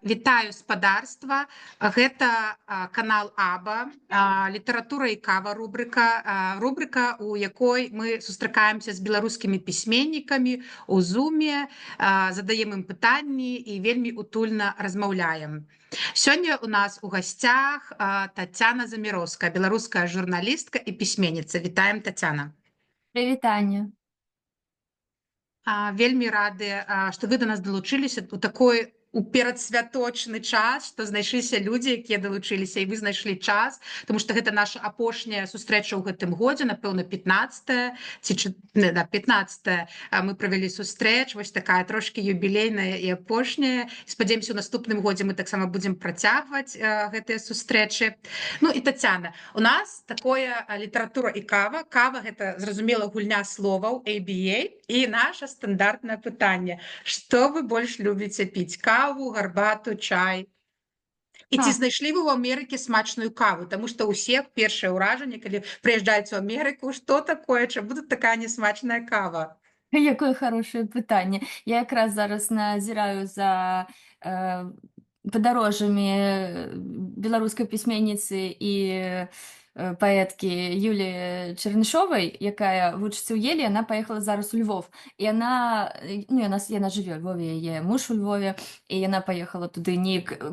Вітаю спадарства. Гэта канал Аба, літаратура і кава рубрыка, у якой мы сустракаемся з беларускімі пісьменнікамі у зуме, задаем ім пытанні і вельмі утульна размаўляем. Сёння у нас у гасцях Тацяна Заміроўская, беларуская журналістка і пісьменніца. Вітаем, Тацяна. Прывітанне. Вельмі рады, што вы да нас далучыліся у такой у перадсвяточны час, што знайшліся людзі, якія далучыліся, і вы знайшлі час, тому што гэта наша апошняя сустрэча ў гэтым годзе, напэўна, 15 мы правялі сустрэч, вось такая трошкі юбілейная і апошняя. Спадзяёмся, у наступным годзе мы таксама будзем працягваць гэтыя сустрэчы. Ну і Тацяна, у нас такое літаратура і кава. Кава гэта, зразумела, гульня словаў, ABA, і наша стандартнае пытанне: што вы больш любіце піць? Каву, гарбату, чай? І ці знайшлі вы ў Амерыкі смачную каву? Таму што ўсіх першае ўражанне, калі прыязджаюць у Амерыку, што такое, чаму тут такая несмачная кава? Якое хорошае пытанне. Я якраз зараз назіраю за падарожжамі беларускай пісьменніцы і паэткі Юліі Чэрнышовай, якая вучыцца ў Елі. Яна паехала зараз у Львов. І яна жыве ў Львове, яе муж у Львове, і яна паехала туды,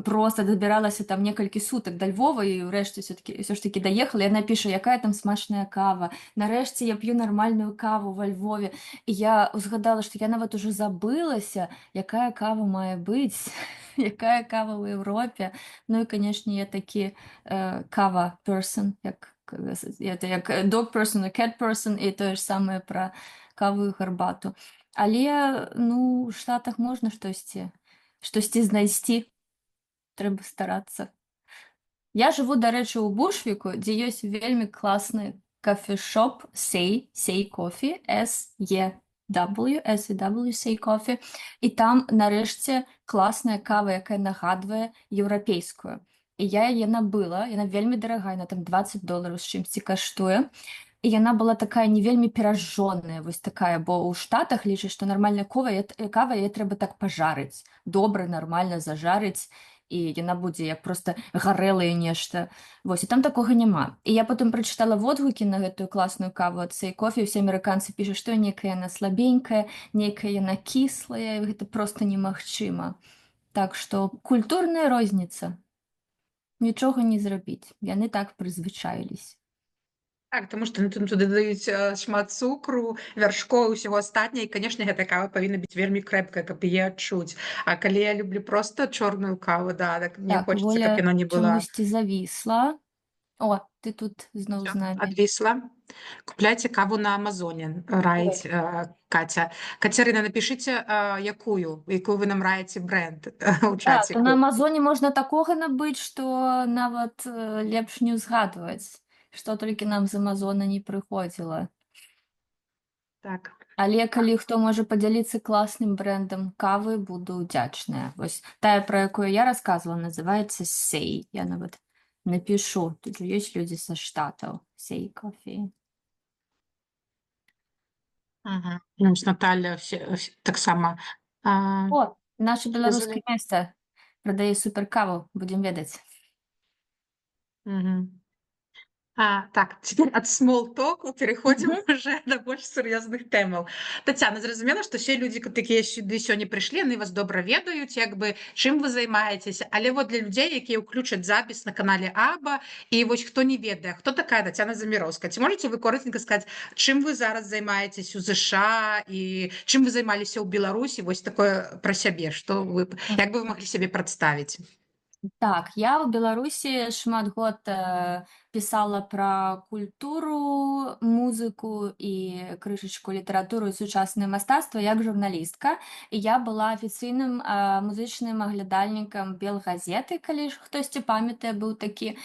проста дабіралася там некалькі сутак да Львова, і ўрэшце ўсё ж такі даехала. І яна піша, якая там смачная кава. Нарэшце я п'ю нармальную каву ва Львове. І я ўзгадала, што я нават ужо забылася, якая кава мае быць, якая кава ў Еўропе. Ну і, канешне, я такі кава person, як dog person, cat person, і тое ж самае пра каву і гарбату. Але, у Штатах можна штосьці знайсці. Трэба старацца. Я жыву, дарэчы, у Бушвіку, дзе ёсць вельмі класны кафешоп Say Coffee, SEW, Say Coffee, і там, нарэшце, класная кава, якая нагадвае еўрапейскую. І я яе набыла, яна вельмі дарагая, яна там $20 з чымсьці каштуе. І яна была такая не вельмі перажжоная, вось такая, бо ў Штатах лічаць, што нармальная кава, яе трэба так пажарыць, добра, нармальна зажарыць, і яна будзе як проста гарэлае нешта. Вось, і там такога няма. І я потым прачытала водгукі на гэтую класную каву ад Say Coffee, усе амерыканцы пішуць, што нейкая яна слабенькая, нейкая яна кіслая, гэта проста немагчыма. Так што культурная розніца. Нічога не зрабіць. Яны так прызвычаіліся. Так, таму што туды даюць шмат цукру, вяршкоў, усяго астатняе, і, канешне, гэта кава павінна быць вельмі крэпкая, каб яе адчуць. А калі я люблю проста чорную каву, так мне хочацца, каб яна не была... чамусьці завісла. О, ты тут зноў з намі. Адвісла. Купляйце каву на Амазоне, раіць Каця. Кацярына, напішыце, якую вы нам раіце брэнд у чаціку. На Амазоне можна такога набыць, што нават лепш не ўзгадваць, што толькі нам з Амазона не прыходзіла. Так. Але калі хто можа падзяліцца класным брэндам кавы, буду ўдзячная. Вось тая, пра якую я расказвала, называецца Say. Я нават напишу. Тут же есть люди со Штатов. Say Coffee. Ну, Наталя так само. О, наше белорусское место продает супер каву. Будем ведать. Так, цяпер ад смол-току пераходзім уже да больш сур'ёзных тэмаў. Тацяна, зразумела, што ўсе людзі, якія сюды сёння прыйшлі, яны вас добра ведаюць, чым вы займаецеся. Але вот для людзей, якія ўключаць запіс на канале Аба, і вось хто не ведае, хто такая Тацяна Заміроўская, ці можаце вы коратенька сказаць, чым вы зараз займаецесь у ЗША і чым вы займаліся ў Беларусі, вось такое пра сябе, як бы вы маглі сябе прадставіць? Так, я в Беларусі шмат год пісала пра культуру, музыку і крышачку літаратуру і сучаснае мастацтва як журналістка. І я была афіцыйным музычным аглядальнікам Белгазеты, калі ж хтосьці памятае, быў такі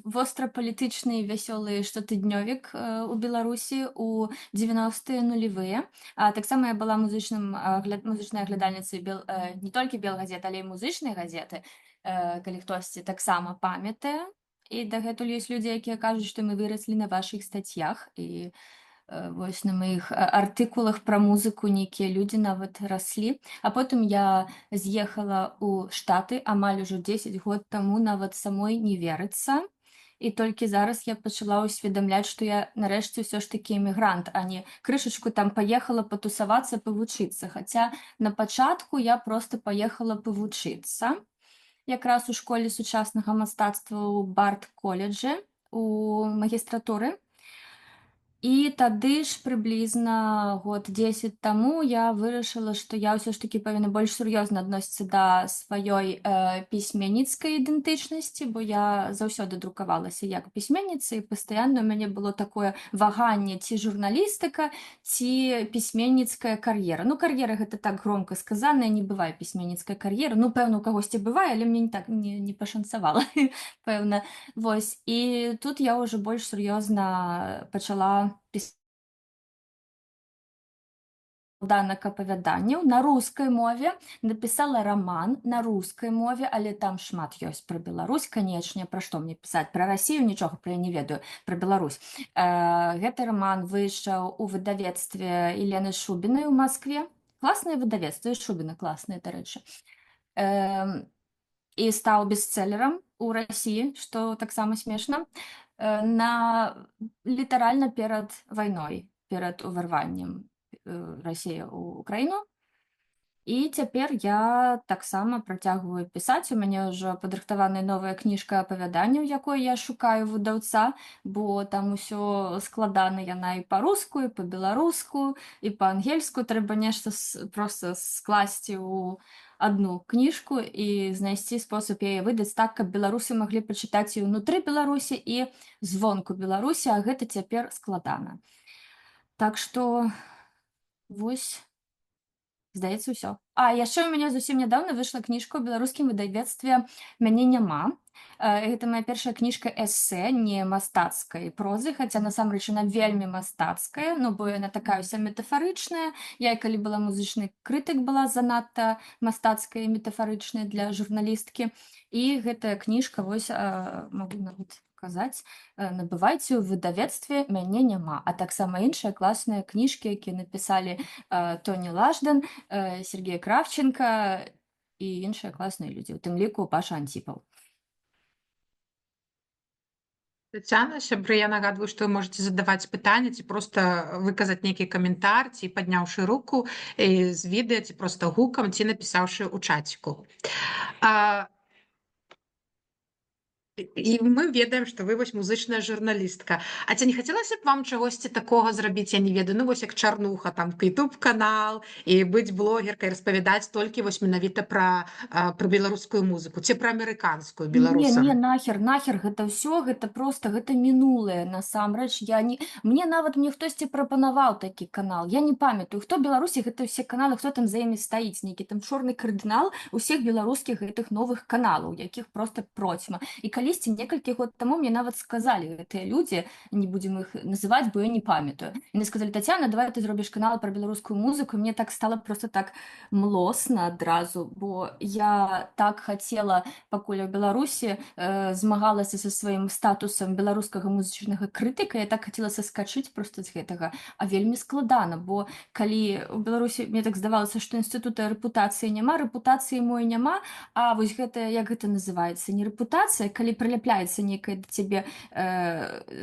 вострапалітычны вясёлы штотыднёвік у Беларусі ў 90-е нулевыя. Таксама я была музычнай аглядальніцай не толькі Белгазеты, але і музычнай газеты, калі хтосьці таксама памятае. І дагэтуль ёсць людзі, якія кажуць, што мы выраслі на вашых стацьях, і вось на маіх артыкулах пра музыку нейкія людзі нават раслі. А потым я з'ехала ў Штаты амаль ужо 10 год таму, нават самой не верыцца. І толькі зараз я пачала ўсведамляць, што я нарэшце ўсё ж такі эмігрант, а не крышачку там паехала патусавацца, павучыцца. Хаця на пачатку я проста паехала павучыцца якраз у школе сучаснага мастацтва ў Барт-коледжы у магістратуры. І тады ж прыблізна год 10 таму я вырашыла, што я ўсё ж такі павінна больш сур'ёзна адносіцца да сваёй пісьменніцкай ідэнтычнасці, бо я заўсёды друкавалася як пісьменніца, і пастаянна ў мяне было такое ваганне, ці журналістыка, ці пісьменніцкая кар'ера. Ну, кар'ера гэта так громка сказана, не бывае пісьменніцкая кар'ера. Ну, пэўна, у кагосьці бывае, але мне не пашанцавала, пэўна. Вось, і тут я ўжо больш сур'ёзна пачала складаных апавяданняў на рускай мове, напісала раман на рускай мове, але там шмат ёсць пра Беларусь, канечне, пра што мне пісаць, пра Расію нічога пра я не ведаю, пра Беларусь. Гэты раман выйшаў у выдавецтве Елены Шубінай у Маскве. Класнае выдавецтва, і Шубіна класная, дарэчы. І стаў бестселерам у Расіі, што таксама смешна, літаральна перад вайной, перад уварваннем Расіі ў Украіну. І цяпер я таксама працягваю пісаць. У мяне ўжо падрыхтаваная новая кніжка апавяданняў, якой я шукаю выдаўца, бо там усё складана, яна і па-руску, і па-беларуску, і па-ангельску. Трэба нешта проста скласці ў одну кніжку і знайсці спосаб яе выдаць так, каб беларусы маглі пачытаць і ўнутры Беларусі, і звонку Беларусі, а гэта цяпер складана. Так што вось, здаецца, ўсё. А яшчэ ў мяне зусім нядаўна выйшла кніжка ў беларускім выдавецтве «Мяне няма». Гэта моя першая кніжка эсэ, не мастацкай прозы, хаця насамрэч яна вельмі мастацкая, ну бо яна такая ўся метафарычная. Я, калі была музычны крытык, была занадта мастацкая і метафарычная для журналісткі. І гэтая кніжка, вось, магу нават казаць, набывайце ў выдавецтве «Мяне няма». А таксама іншыя класныя кніжкі, якія напісалі Тоні Лаждан, Сергей Кравченко і іншыя класныя людзі, у тым ліку Паша Антіпаў. Тетяна, сябры, я нагадваю, што вы можаце задаваць пытанні ці проста выказаць нейкі каментар, ці падняўшы руку з відэа, ці проста гукам, ці напісаўшы ў чаціку. І мы ведаем, што вы вось музычная журналістка. А ці не хацелася б вам чагосьці такога зрабіць, я не ведаю, ну вось як Чарнуха, там YouTube-канал і быць блогеркай, распавядаць толькі вось менавіта пра беларускую музыку, ці пра амерыканскую беларусам? Не, нахер, гэта ўсё, гэта проста, гэта мінулае, насамрэч. Мне хтосьці прапанаваў такі канал. Я не памятаю, хто Беларусі, гэта ўсе каналы, хто там за імі стаіць, нейкі там чорны кардынал усіх беларускіх гэтых новых каналаў, якіх проста процьма. І калісьці некалькі год таму мне нават сказалі гэтыя людзі, не будзем іх называць, бо я не памятаю. Яны сказалі: Тацяна, давай ты зробіш канал пра беларускую музыку. Мне так стала проста так млосна адразу, бо я так хацела, пакуль у Беларусі змагалася са сваім статусам беларускага музычнага крытыка, я так хацела саскачыць проста з гэтага. А вельмі складана, бо калі у Беларусі мне так здавалася, што інстытута рэпутацыі няма, рэпутацыі мой няма, а вось гэта, як гэта называецца, не рэпутацыя, калі прыляпляецца нейкая да цябе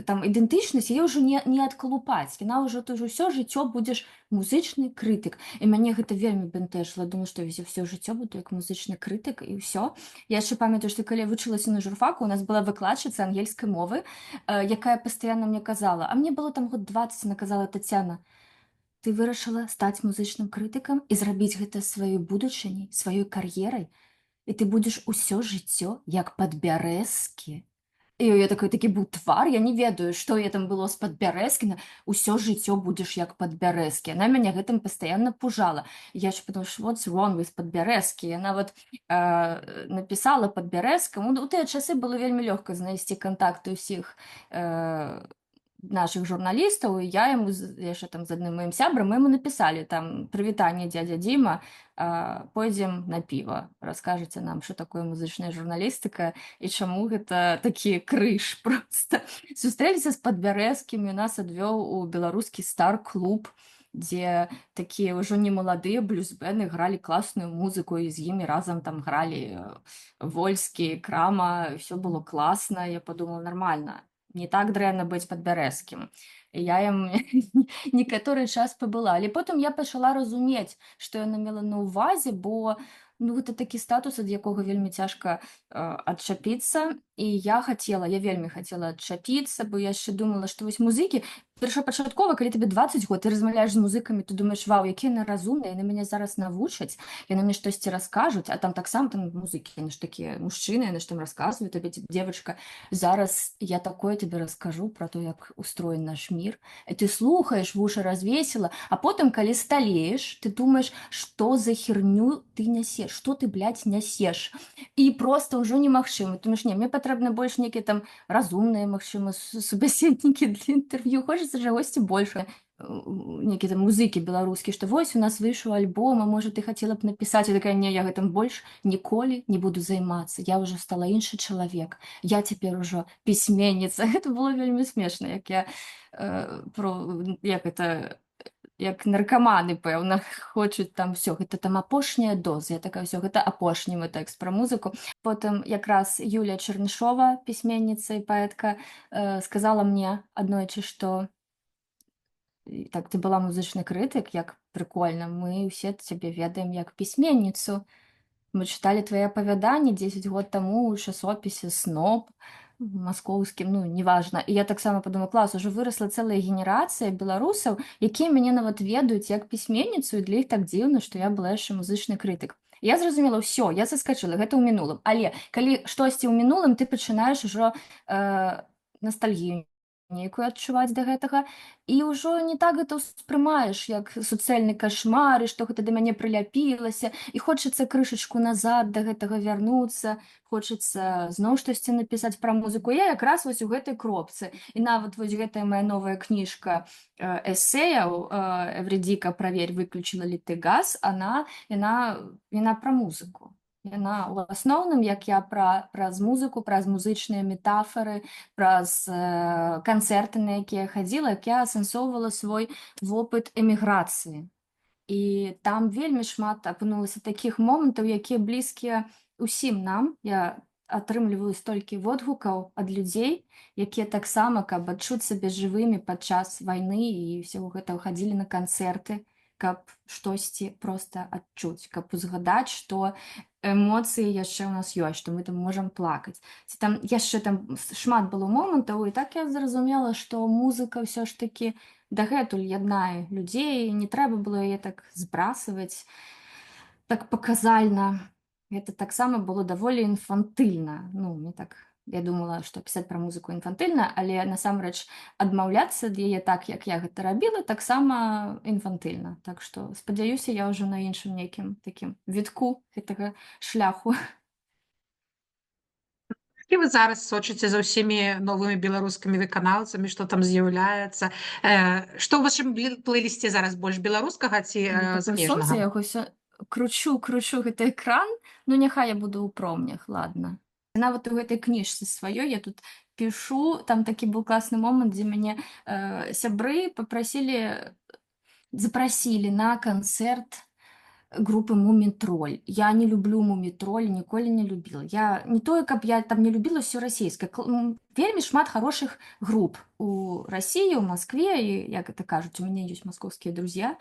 там ідэнтычнасць, яе ўжо не адкалупаць. Яна ўжо, ты ўсё жыццё будзеш музычны крытык. І мяне гэта вельмі бянтэжыла. Думаю, што ўсё жыццё буду як музычны крытык, і ўсё. Я яшчэ памятаю, што калі я вучылася на журфаку, у нас была выкладчыца ангельскай мовы, якая пастаянна мне казала, а мне было там год 20, она казала: Тацяна, ты вырашыла стаць музычным крытыкам і зрабіць гэта сваёй будучыняй, сваёй кар'ерай, і ты будзеш усё жыццё як Падбярэзкі. І я такі быў твар, я не ведаю, што я там было з Падбярэзкі, усё жыццё будзеш як Падбярэзкі. Яна мяне гэтым пастаянна пужала. Я ж подумала, what's wrong with Падбярэзкі? Яна вот напісала Падбярэзкам. У тыя часы было вельмі лёгка знайсці кантакты ўсіх наших журналістаў, і я яму яшчэ там з адным маім сябрам, мы яму напісалі там: «Прывітанне, дзядзя Дзіма, пойдзем на піва, раскажаце нам, што такое музычная журналістыка і чаму гэта такі крыж проста». Сустрэліся з Падбярэзкім, і нас адвёў у беларускі стар-клуб, дзе такія ўжо немаладыя блюзбэнды гралі класную музыку, і з імі разам там гралі Вольскі, Крама, ўсё было класна. Я падумала, нармальна, не так дрэнна быць Падбярэзкім. І я ім некаторы час пабыла, але потым я пачала разумець, што яна мела на ўвазе, бо ну, гэта такі статус, ад якога вельмі цяжка адчапіцца. І я вельмі хацела адчапіцца, бо я яшчэ думала, што вось музыкі, першапачаткова, калі табе 20 год, ты размаўляеш з музыкамі, ты думаеш: вау, якія яны разумныя, яны мяне зараз навучаць, яны мне штосьці раскажуць, а там таксама там музыкі, яны ж такія мужчыны, яны ж там расказваюць табе: «Дзевачка, зараз я такое тебе раскажу пра то, як устроен наш мір». І ты слухаеш, вушы развесела, а потым, калі сталееш, ты думаеш, што за херню ты нясеш, што ты, блядь, нясеш. І проста ўжо немагчыма. Ты думаеш: не, мне патрэбна больш нейкія там разумныя, магчыма, субяседнікі для інтэрв'ю, хочацца чагосьці больш. Нейкія там музыкі беларускія, што вось у нас выйшаў альбом, а можа ты хацела б напісаць. Я такая: не, я гэтым больш ніколі не буду займацца, я ўжо стала іншы чалавек, я цяпер ужо пісьменніца. Гэта было вельмі смешна, як я як наркаманы, пэўна, хочуць там всё, гэта там апошняя доза. Я такая: ўсё, гэта апошні мой тэкст пра музыку. Потым якраз Юлія Чарнышова, пісьменніца і паэтка, сказала мне аднойчы, што так, ты была музычны крытык, як прыкольна, мы ўсе цябе ведаем як пісьменніцу. Мы чыталі твае апавяданні 10 год таму ў часопісе «Сноб» маскоўскім, ну, неважна. І я таксама падумала: клас, ужо вырасла цэлая генерацыя беларусаў, якія мяне нават ведаюць як пісьменніцу, і для іх так дзіўна, што я была яшчэ музычны крытык. Я зразумела, ўсё, я заскачыла, гэта ў мінулым. Але калі штосьці ў мінулым, ты пачынаеш ужо ностальгію нейкую адчуваць да гэтага, і ўжо не так гэта ўспрымаеш, як суцэльны кашмар, і што гэта да мяне прыляпілася, і хочацца крышачку назад да гэтага вярнуцца, хочацца зноў штосьці напісаць пра музыку. Я якраз вось у гэтай кропцы. І нават вось гэтая моя новая кніжка эсэяў «Эвредика, проверь, выключила ли ты газ», яна пра музыку. Яна ў асноўным, як я праз музыку, праз музычныя метафары, праз канцэрты, на якія хадзіла, як я асэнсоўвала свой вопыт эміграцыі. І там вельмі шмат апынулася такіх момантаў, якія блізкія ўсім нам. Я атрымліваю столькі водгукаў ад людзей, якія таксама, каб адчуць сябе жывымі падчас вайны і ўсяго гэтага, хадзілі на канцэрты, каб штосьці проста адчуць, каб узгадаць, што эмоцыі яшчэ ў нас ёсць, што мы там можам плакаць. Ці там яшчэ там шмат было момантаў, і так я зразумела, што музыка ўсё ж такі дагэтуль яднае людзей, не трэба было яе так збрасываць, так паказальна. Гэта таксама было даволі інфантыльна. Ну, мне так, я думала, што пісаць пра музыку інфантыльна, але насамрэч адмаўляцца ад яе так, як я гэта рабіла, таксама інфантыльна. Так што спадзяюся, я ўжо на іншым нейкім такім вітку гэтага шляху. І вы зараз сочыце за ўсімі новымі беларускімі выканаўцамі, што там з'яўляецца? Што ў вашым плейлісце зараз больш беларускага ці Сонца, замежнага? я яго ўсё кручу гэты экран, ну няхай я буду ў промнях, ладно. Нават у гэтай кніжцы сваёй я тут пішу, там такі быў класны момант, дзе мяне сябры запрасілі на канцэрт групы «Мумітроль». Я не люблю «Мумітроль», ніколі не любіла. Я не тое, каб я там не любіла ўсё расійскае. Вельмі шмат хорошых груп у Расіі, у Маскве, і, як гэта кажуць, у мяне ёсць маскоўскія друзья.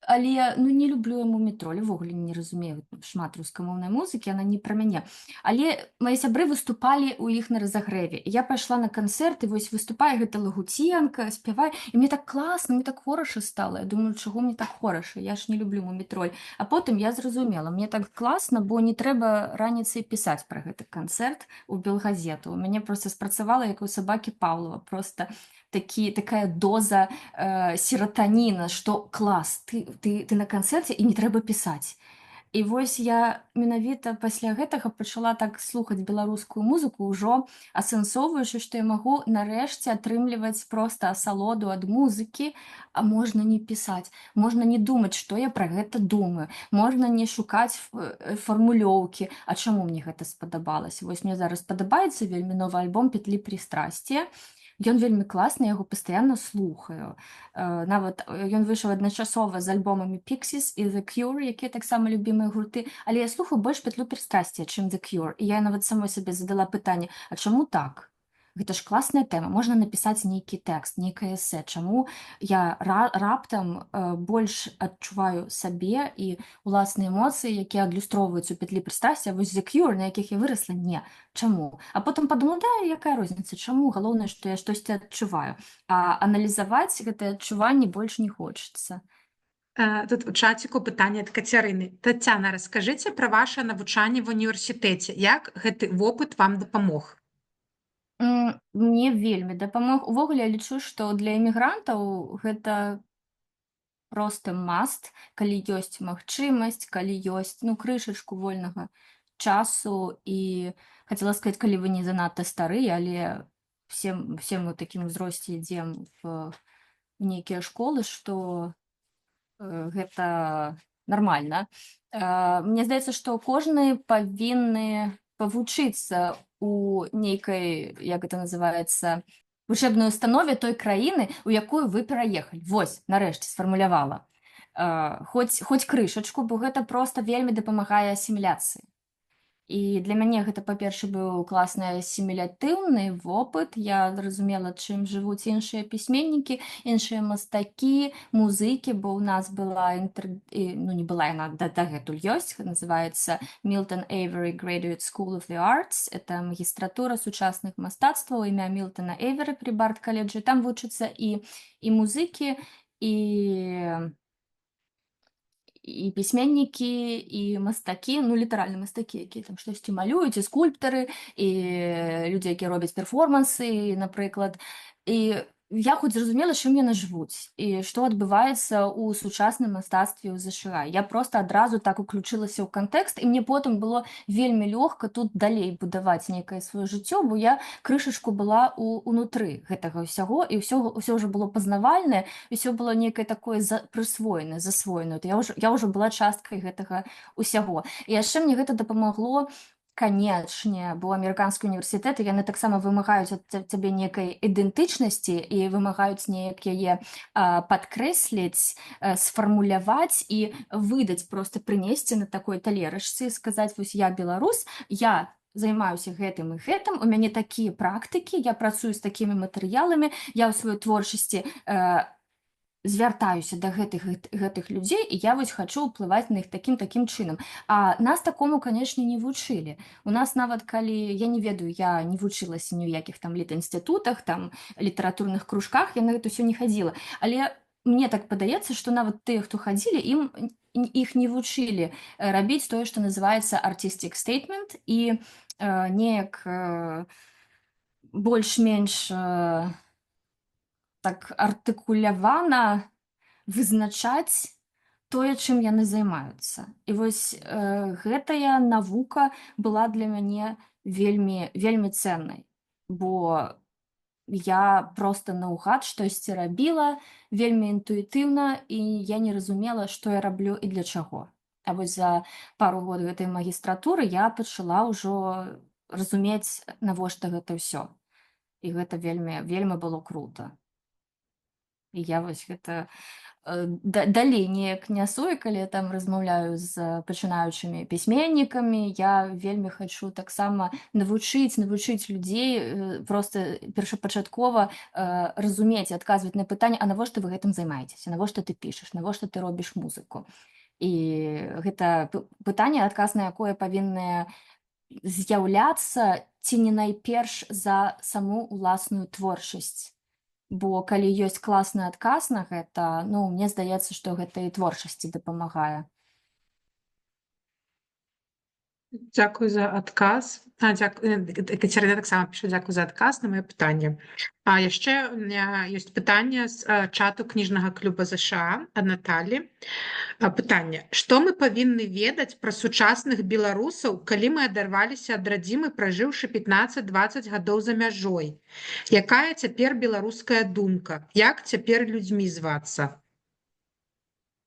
Але ну, не люблю я «Мумітроль», увогуле не разумею шмат рускамоўнай музыкі, яна не пра мяне. Але мае сябры выступалі ў іх на разагрэве. І я пайшла на канцэрт, і вось выступае гэта Лагуценка, спявае, і мне так класна, мне так хораша стала. Я думаю, чаго мне так хораша? Я ж не люблю «Мумітроль». А потым я зразумела, мне так класна, бо не трэба раніцай пісаць пра гэты канцэрт у Белгазету. У мяне проста спрацавала, як у сабакі Паўлова, проста такая доза сератаніна, што клас, ты на канцэрце і не трэба пісаць. І вось я менавіта пасля гэтага пачала так слухаць беларускую музыку, ўжо асэнсоўваючы, што я магу нарэшце атрымліваць проста асалоду ад музыкі, а можна не пісаць, можна не думаць, што я пра гэта думаю, можна не шукаць фармулёўкі, а чаму мне гэта спадабалася. Вось мне зараз падабаецца вельмі новы альбом петлі прыстрасція. Ён вельмі класны, я яго пастаянна слухаю. Нават ён выйшаў адначасова з альбомамі Pixies і The Cure, якія таксама любімыя гурты, але я слухаю больш петлю прыстрасція, чым The Cure. І я нават самой сабе задала пытанне: а чаму так? Гэта ж класная тэма, можна напісаць нейкі тэкст, нейкае эсэ. Чаму я раптам больш адчуваю сабе і уласныя эмоцыі, якія адлюстроўваюць у петлі прыстрасця, вось The Cure, на якіх я вырасла, не. Чаму? А потым падумала, да, якая розніца, чаму? Галоўнае, што я штосьці адчуваю. А аналізаваць гэтыя адчуванні больш не хочацца. Тут у чаціку пытанне ад Кацярыны. Таццяна, раскажыце пра ваша навучанне ва ўніверсітэце. Як гэты вопыт вам дапамог? Мне вельмі дапамог. Увогуле, я лічу, што для эмігрантаў гэта просто must, калі ёсць магчымасць, калі ёсць, ну, крышачку вольнага часу. І хацела сказаць, калі вы не занадта стары, але все мы ў такім узросце ідзем в нейкія школы, што гэта нармальна. Мне здаецца, што кожны павінны павучыцца у нейкай, як гэта называецца, вучэбнай установе той краіны, у якую вы пераехалі. Вось, нарэшце сфармулявала. Хоць крышачку, бо гэта проста вельмі дапамагае асіміляцыі. І для мяне гэта, па-перше, быў класны асімілятыўны вопыт. Я зразумела, чым жывуць іншыя пісьменнікі, іншыя мастакі, музыкі, бо ў нас была ну, не была, яна дагэтуль ёсць, называецца Milton Avery Graduate School of the Arts. Это магістратура сучасных мастацтваў, імя Мілтона Эйвері пры Барт-каледжы. Там вучацца і музыкі, і пісьменнікі, і мастакі, ну, літаральна мастакі, якія там штосьці малююць, і скульптары, і людзі, якія робяць перформансы, напрыклад. І я хоць зразумела, чым яны жывуць, і што адбываецца ў сучасным мастацтве ў ЗША. Я проста адразу так уключылася ў кантэкст, і мне потым было вельмі лёгка тут далей будаваць нейкае сваё жыццё, бо я крышачку была унутры гэтага ўсяго, і ўсё ўжо было пазнавальнае, ўсё было нейкае такое прысвоенае, засвоенае. Я ўжо была часткай гэтага ўсяго. І яшчэ мне гэта дапамагло, канечне, бо амерыканскія універсітэты, яны таксама вымагаюць ад цябе нейкай ідэнтычнасці і вымагаюць неяк яе падкрэсліць, сфармуляваць і выдаць, проста прынесці на такой талерачцы, сказаць: вось я беларус, я займаюся гэтым і гэтым, у мяне такія практыкі, я працую з такімі матэрыяламі, я ў сваёй творчасці звяртаюся да гэтых людзей, і я вось хачу ўплываць на іх такім чынам. А нас такому, канешне, не вучылі. У нас нават калі, я не ведаю, я не вучылася ні ў якіх там літінстытутах, там літаратурных кружках, я на гэта ўсё не хадзіла. Але мне так падаецца, што нават тыя, хто хадзілі, іх не вучылі рабіць тое, што называецца artistic statement, і неяк больш-менш так артыкулявана вызначаць тое, чым яны займаюцца. І вось гэтая навука была для мяне вельмі, вельмі цэннай, бо я проста наўгад штосьці рабіла вельмі інтуітыўна, і я не разумела, што я раблю і для чаго. А вось за пару год гэтай магістратуры я пачала ўжо разумець, навошта гэта ўсё. І гэта вельмі, вельмі было крута. І я вось гэта далей неяк нясу, і калі я там размаўляю з пачынаючымі пісьменнікамі, я вельмі хачу таксама навучыць людзей проста першапачаткова разумець і адказваць на пытанне: а навошта вы гэтым займаецеся, навошта ты пішаш, навошта ты робіш музыку. І гэта пытанне, адказ на якое павіннае з'яўляцца ці не найперш за саму ўласную творчасць. Бо калі ёсць класны адказ на гэта, ну, мне здаецца, што гэта і творчасці дапамагае. Дзякуй за адказ. Кацярына таксама піша дзякуй за адказ на маё пытанне. А яшчэ у меня ёсць пытанне з чату кніжнага клуба ЗША ад Наталі. Пытанне: што мы павінны ведаць пра сучасных беларусаў, калі мы адарваліся ад радзімы, пражыўшы 15-20 гадоў за мяжой? Якая цяпер беларуская думка? Як цяпер людзьмі звацца?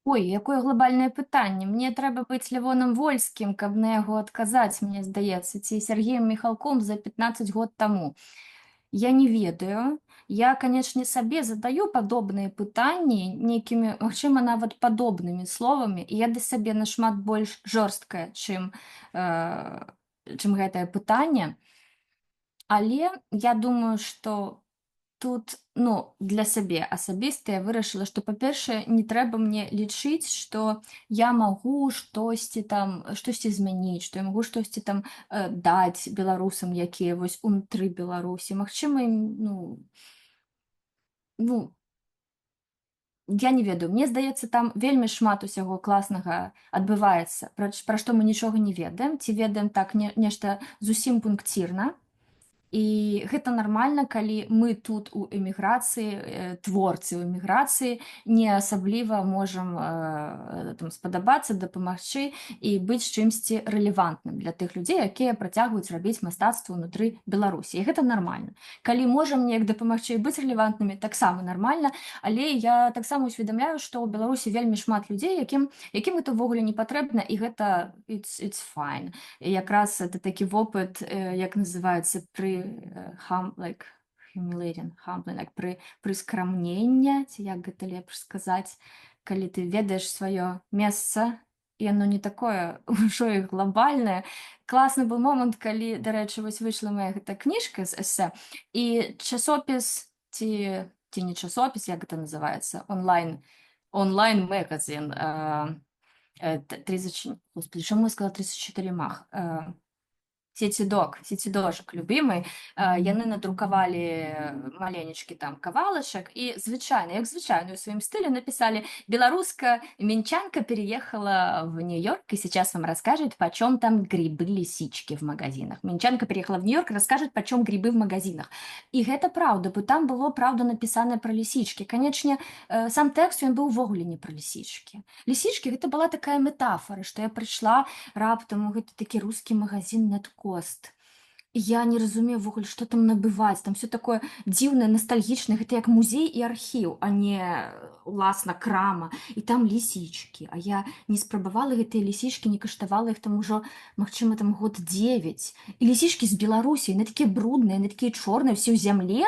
Ой, якое глобальнае пытанне. Мне трэба быць Лявоном Вольскім, каб на яго адказаць, мне здаецца, ці Сергеем Міхалком за 15 год таму. Я не ведаю. Я, канечне, сабе задаю падобныя пытанні нейкімі, магчыма, нават падобнымі словамі, і я да сабе нашмат больш жорсткая, чым гэтае пытанне. Але я думаю, што тут, ну, для сябе асабіста я вырашыла, што, па-першае, не трэба мне лічыць, што я магу штосьці змяніць, што я магу штосьці там даць беларусам, якія вось унутры Беларусі. Магчыма, ну, я не ведаю, мне здаецца, там вельмі шмат усяго класнага адбываецца, пра што мы нічога не ведаем, ці ведаем так нешта зусім пункцірна. І гэта нармальна, калі мы тут у эміграцыі, творцы ў эміграцыі не асабліва можам там спадабацца, дапамагчы і быць чымсьці рэлевантным для тых людзей, якія працягваюць рабіць мастацтва ўнутры Беларусі. І гэта нармальна. Калі можам неяк дапамагчы і быць рэлевантнымі, таксама нармальна, але я таксама усведамляю, што ў Беларусі вельмі шмат людзей, якім гэта ўвогуле не патрэбна, і гэта it's fine. І якраз это такі вопыт, як называецца, пры скрамнення, ці як гэта лепш сказаць, калі ты ведаеш сваё месца, і яно не такое ўжо і глобальнае. Класны быў момант, калі, дарэчы, вось выйшла моя гэта кніжка з эсэ, і часопіс ці не часопіс, як гэта называецца, онлайн-магазин, 30, господи, чому я сказала 34 мах? Сецідожак любимый, яны надрукавалі маленечкі там кавалачак і звычайна, як звычайно, у сваім стылі написали: белоруска минчанка переехала в Нью-Йорк и сейчас вам расскажет, почем там грибы, лисички в магазинах. Минчанка переехала в Нью-Йорк и расскажет, почем грибы в магазинах. І гэта праўда, бо там было праўда напісана пра лисички. Канечне, сам тэкст ён быў увогуле не пра лисички. Лисички гэта была такая метафора, што я прыйшла раптам у гэты такі рускі магазин Неткост. Я не разумею ўвогуле, што там набываць. Там все такое дзіўнае, ностальгічнае. Гэта як музей і архіў, а не уласна крама. І там лісічкі. А я не спрабавала гэтыя лісічкі, не каштавала іх там ужо, магчыма, там год 9. І лісічкі з Беларусі, яны такія брудныя, яны такія чорныя, все ў зямле.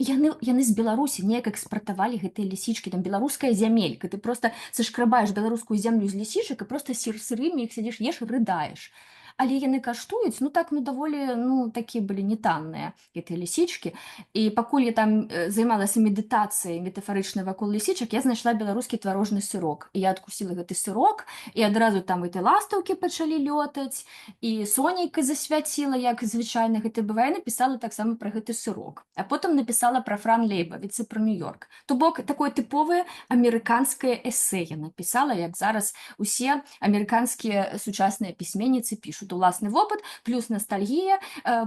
Яны з Беларусі неяк экспартавалі гэтыя лісічкі, там беларуская зямелька. Ты просто сашкрабаеш беларускую зямлю з лісічак і просто сырымі іх сядзіш, еш і рыдаеш. Але яны каштуюць, даволі, такія былі не танныя, гэтыя лісічкі. І пакуль я там займалася медытацыяй метафарычнай вакол лісічак, я знайшла беларускі тварожны сырок. І я адкусіла гэты сырок, і адразу там і ластаўкі пачалі лётаць, і сонейка засвяціла, як звычайна гэта бывае, напісала таксама пра гэты сырок. А потым напісала пра Фран Лейбавіц, пра Нью-Йорк. То бок, такое тыповае амерыканскае эсэ я напісала, як зараз усе амерыканскія сучасныя пісьменніцы пішуць. Уласны вопыт, плюс ностальгія,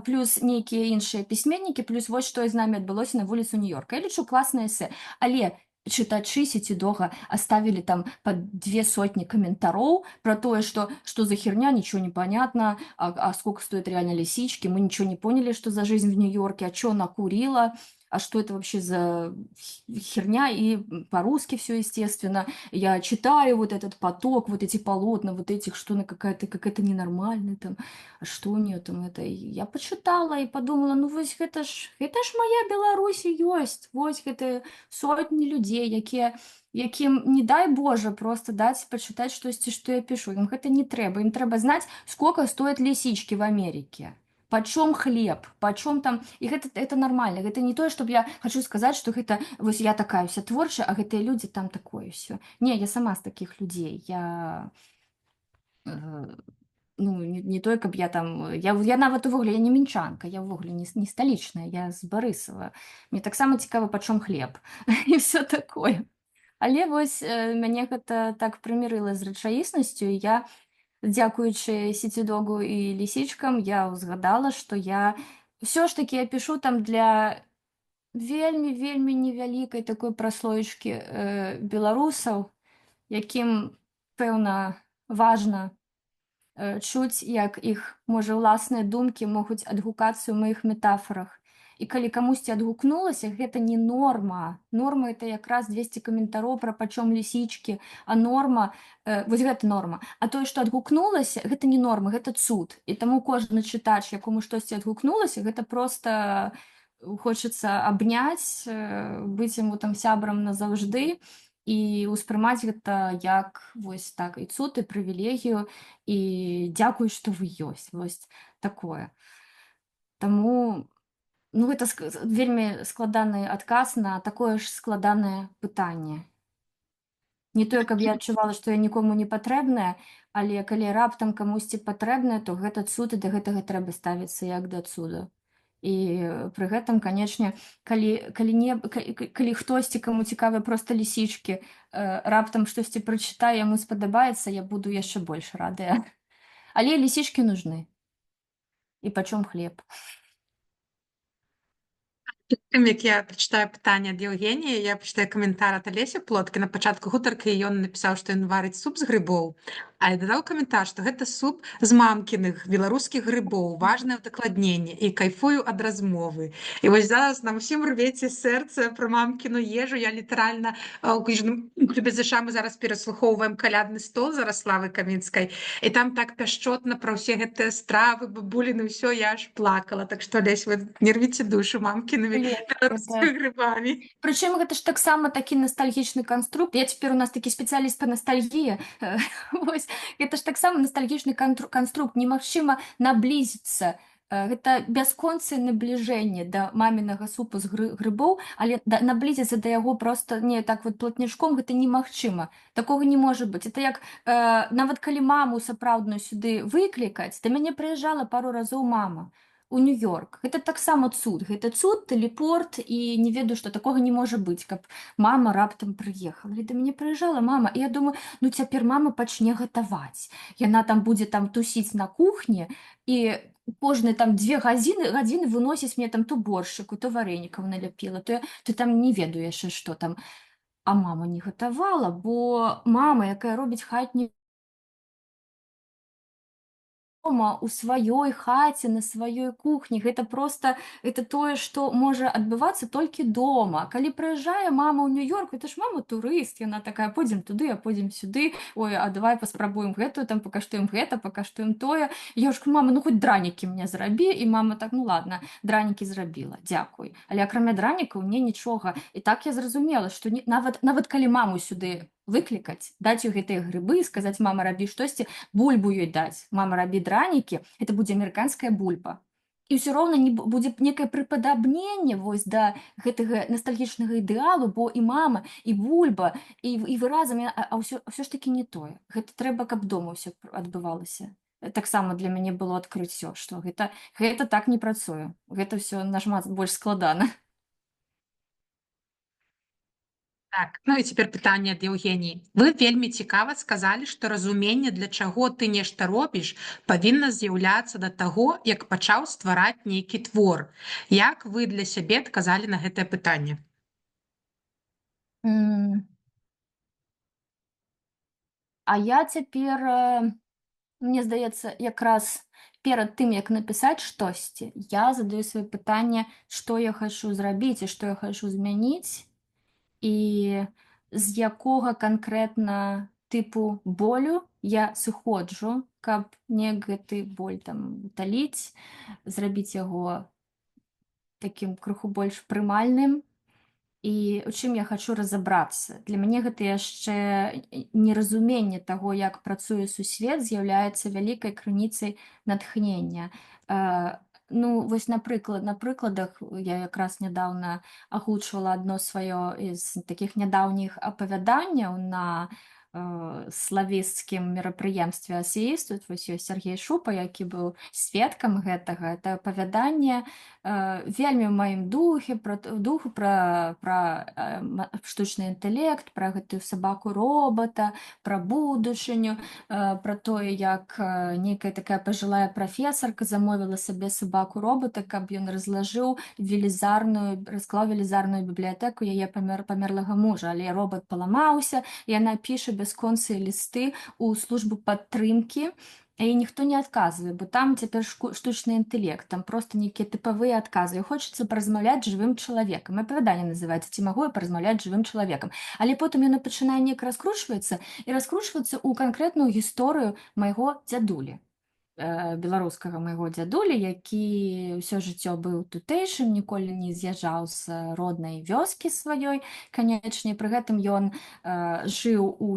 плюс нейкія іншыя пісьменнікі, плюс вось што з намі адбылося на вуліцу Нью-Йорка. Я лічу класнае эсэ. Але чытачы Сецідога оставили там по 200 комментароў про тое, что за херня, ничего не понятно, а сколько стоят реально лисички, мы ничего не поняли, что за жизнь в Нью-Йорке, а что она курила, а что это вообще за херня, и по-русски все, естественно. Я читаю вот этот поток, вот эти полотна, вот этих, что она какая-то ненормальная там, а что у нее там это. И я почитала и подумала, вось это ж моя Беларусь ёсць, вось гэта сотні людзей, якім, не дай Боже, просто даць пачытаць штосьці, што я пишу. Ім гэта не трэба. Ім трэба знаць, сколько стоят лисички в Америке. Почем хлеб, почем там, и это нормально, это не то, чтобы я хочу сказать, что это, вот я такая вся творчая, а гэтыя люди там такое все. Не, я сама з таких людей, я, не то, каб я там, я нават увогуле, я не мінчанка, я увогуле не столичная, я з Барысава. Мне таксама цікава, почем хлеб, і все такое. Але вось мяне гэта так прымірыла з рэчаіснасцю, і я дзякуючы сецідогу і лісічкам я ўзгадала, што я ўсё ж такі я пішу там для вельмі вельмі невялікай такой праслоечкі беларусаў, якім пэўна важна чуць, як іх, можа, ўласныя думкі могуць адгукацца ў маіх метафарах. І калі камусьці адгукнулася, гэта не норма. Норма это якраз 200 каментароў пра пачом лісічкі, а норма вось гэта норма. А тое, што адгукнулася, гэта не норма, гэта цуд. І таму кожны чытач, якому штосьці адгукнулася, гэта проста хочацца абняць, быць яму там сябрам назаўжды і ўспрымаць гэта як вось так і цуд, і прывілегію, і дзякуй, што вы ёсць. Вось такое. Таму ну, гэта вельмі складаны адказ на такое ж складанае пытанне. Не тое, каб я адчувала, што я нікому не патрэбная, але калі раптам камусьці патрэбная, то гэта цуд, і да гэтага трэба ставіцца як да цуда. І пры гэтым, канечне, калі хтосьці, каму цікавыя проста лісічкі, раптам штосьці прачытае, яму спадабаецца, я буду яшчэ больш радая. Але лісічкі нужны. І пачом хлеб. Перед тым, як я прачытаю пытанне ад Еўгеніі, я прачытаю каментар ад Алесі Плоткі. На пачатку гутаркі ён напісаў, што ён варыць суп з грыбоў, а я дадаў каментар, што гэта суп з мамкіных беларускіх грыбоў, важнае ўдакладненне, і кайфую ад размовы. І вось зараз нам усім рвеце сэрца пра мамкіну ежу. Я літаральна у кніжным клубе ЗША мы зараз пераслухоўваем калядны стол Зараславы Камінскай, і там так пяшчотна пра ўсе гэтыя стравы, бабуліны, ўсё, я аж плакала. Так што, Алесь, вы не рвіце душу мамкінымі беларускімі грыбамі. Прычым гэта ж таксама такі настальгічны канструкт. Я цяпер у нас такі спецыяліст па ностальгіі. Вось, гэта ж таксама настальгічны канструкт. Немагчыма наблізіцца. Гэта бясконцае набліжэнне да мамінага супу з грыбоў, але наблізіцца да яго проста не так вот платняшком гэта немагчыма. Такога не можа быць. Это як нават калі маму сапраўдную сюды выклікаць, да мяне прыязджала пару разоў мама у Нью-Йорк. Гэта таксама цуд. Гэта цуд, тэлепорт, і не ведаю, што такога не можа быць, каб мама раптам прыехала. І да мяне прыязджала мама, і я думаю, ну цяпер мама пачне гатаваць. Яна там будзе там тусіць на кухні, і кожныя там 2 гадзіны выносіць мне там то боршчыку, то варэнікаў наляпіла, то там не ведаю яшчэ што там. А мама не гатавала, бо мама, якая робіць хатнюю дома, у сваёй хаце, на сваёй кухні. Гэта проста это тое, што можа адбывацца толькі дома. Калі прыязджае мама ў Нью-Йорк, это ж мама турыст, яна такая, пойдзем туды, а пойдзем сюды, ой, а давай паспрабуем гэтую, там пакаштуем гэта, пакаштуем тое. Я ж кажу, мама, ну хоць дранікі мне зрабі, і мама так, ну ладно, дранікі зрабіла, дзякуй. Але акрамя дранікаў мне нічога. І так я зразумела, што нават калі маму сюды выклікаць, даць ёй гэтыя грыбы, сказаць, мама, рабі штосьці, бульбу ёй даць, мама, рабі дранікі, это будзе амерыканская бульба. І ўсё роўна не будзе некае прыпадабненне вось да гэтага настальгічнага ідэалу, бо і мама, і бульба, і выразамі, а ўсё ж такі не тое. Гэта трэба, каб дома ўсё адбывалася. Таксама для мяне было адкрыццё, што гэта так не працуе. Гэта ўсё нашмат больш складана. Так, ну і цяпер пытанне ад Еўгеніі. Вы вельмі цікава сказалі, што разуменне, для чаго ты нешта робіш, павінна з'яўляцца да таго, як пачаў ствараць нейкі твор. Як вы для сябе адказалі на гэтае пытанне? А я цяпер, мне здаецца, якраз перад тым, як напісаць штосьці, я задаю сваё пытанне, што я хачу зрабіць і што я хачу змяніць, і з якога канкрэтна тыпу болю я сыходжу, каб не гэты боль там уталіць, зрабіць яго такім крыху больш прымальным. І у чым я хачу разабрацца. Для мяне гэта яшчэ неразуменне таго, як працуе сусвет, з'яўляецца вялікай крыніцай натхнення. Ну, вось на прыкладах я якраз нядаўна агучвала адно сваё з такіх нядаўніх апавяданняў на славісцкім мерапрыемстве асеіст. Тут вось ёсць Сергей Шупа, які быў сведкам гэтага. Это апавяданне вельмі ў маім духу пра штучны інтэлект, пра гэтую сабаку робота, пра будучыню, пра тое, як нейкая такая пажылая прафесарка замовіла сабе сабаку робота, каб ён расклаў велізарную бібліятэку яе памерлага мужа, але робот паламаўся, і яна піша бясконцыя лісты ў службу падтрымкі, і ніхто не адказвае, бо там цяпер штучны інтэлект, там проста нейкія тыпавыя адказы. І хочацца паразмаўляць з жывым чалавекам. Апавяданне называецца «Ці магу я паразмаўляць з жывым чалавекам?». Але потым яно пачынае неяк раскручвацца ў канкрэтную гісторыю майго дзядулі. Беларускага майго дзядулі, які ўсё жыццё быў тутэйшым, ніколі не з'язджаў з роднай вёскі сваёй. Канечне, пры гэтым ён жыў у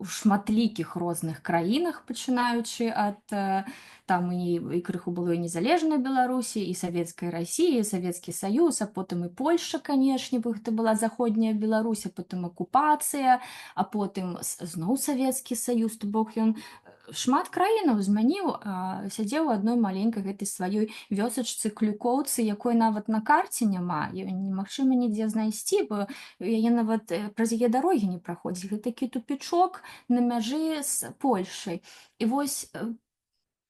шматлікіх розных краінах, пачынаючы ад там і крыху было і незалежнай Беларусі, і савецкай Расіі, і Савецкі Саюз, а потым і Польшча, канешне, бо гэта была заходняя Беларусь, а потым акупацыя, а потым зноў Савецкі Саюз, то бок ён шмат краінаў змяніў, сядзеў у адной маленькай гэтай сваёй вёсачцы Клюкоўцы, якой нават на карце няма, немагчыма нідзе знайсці, бо яе нават праз яе дарогі не праходзіць. Гэта такі тупічок на мяжы з Польшай. І вось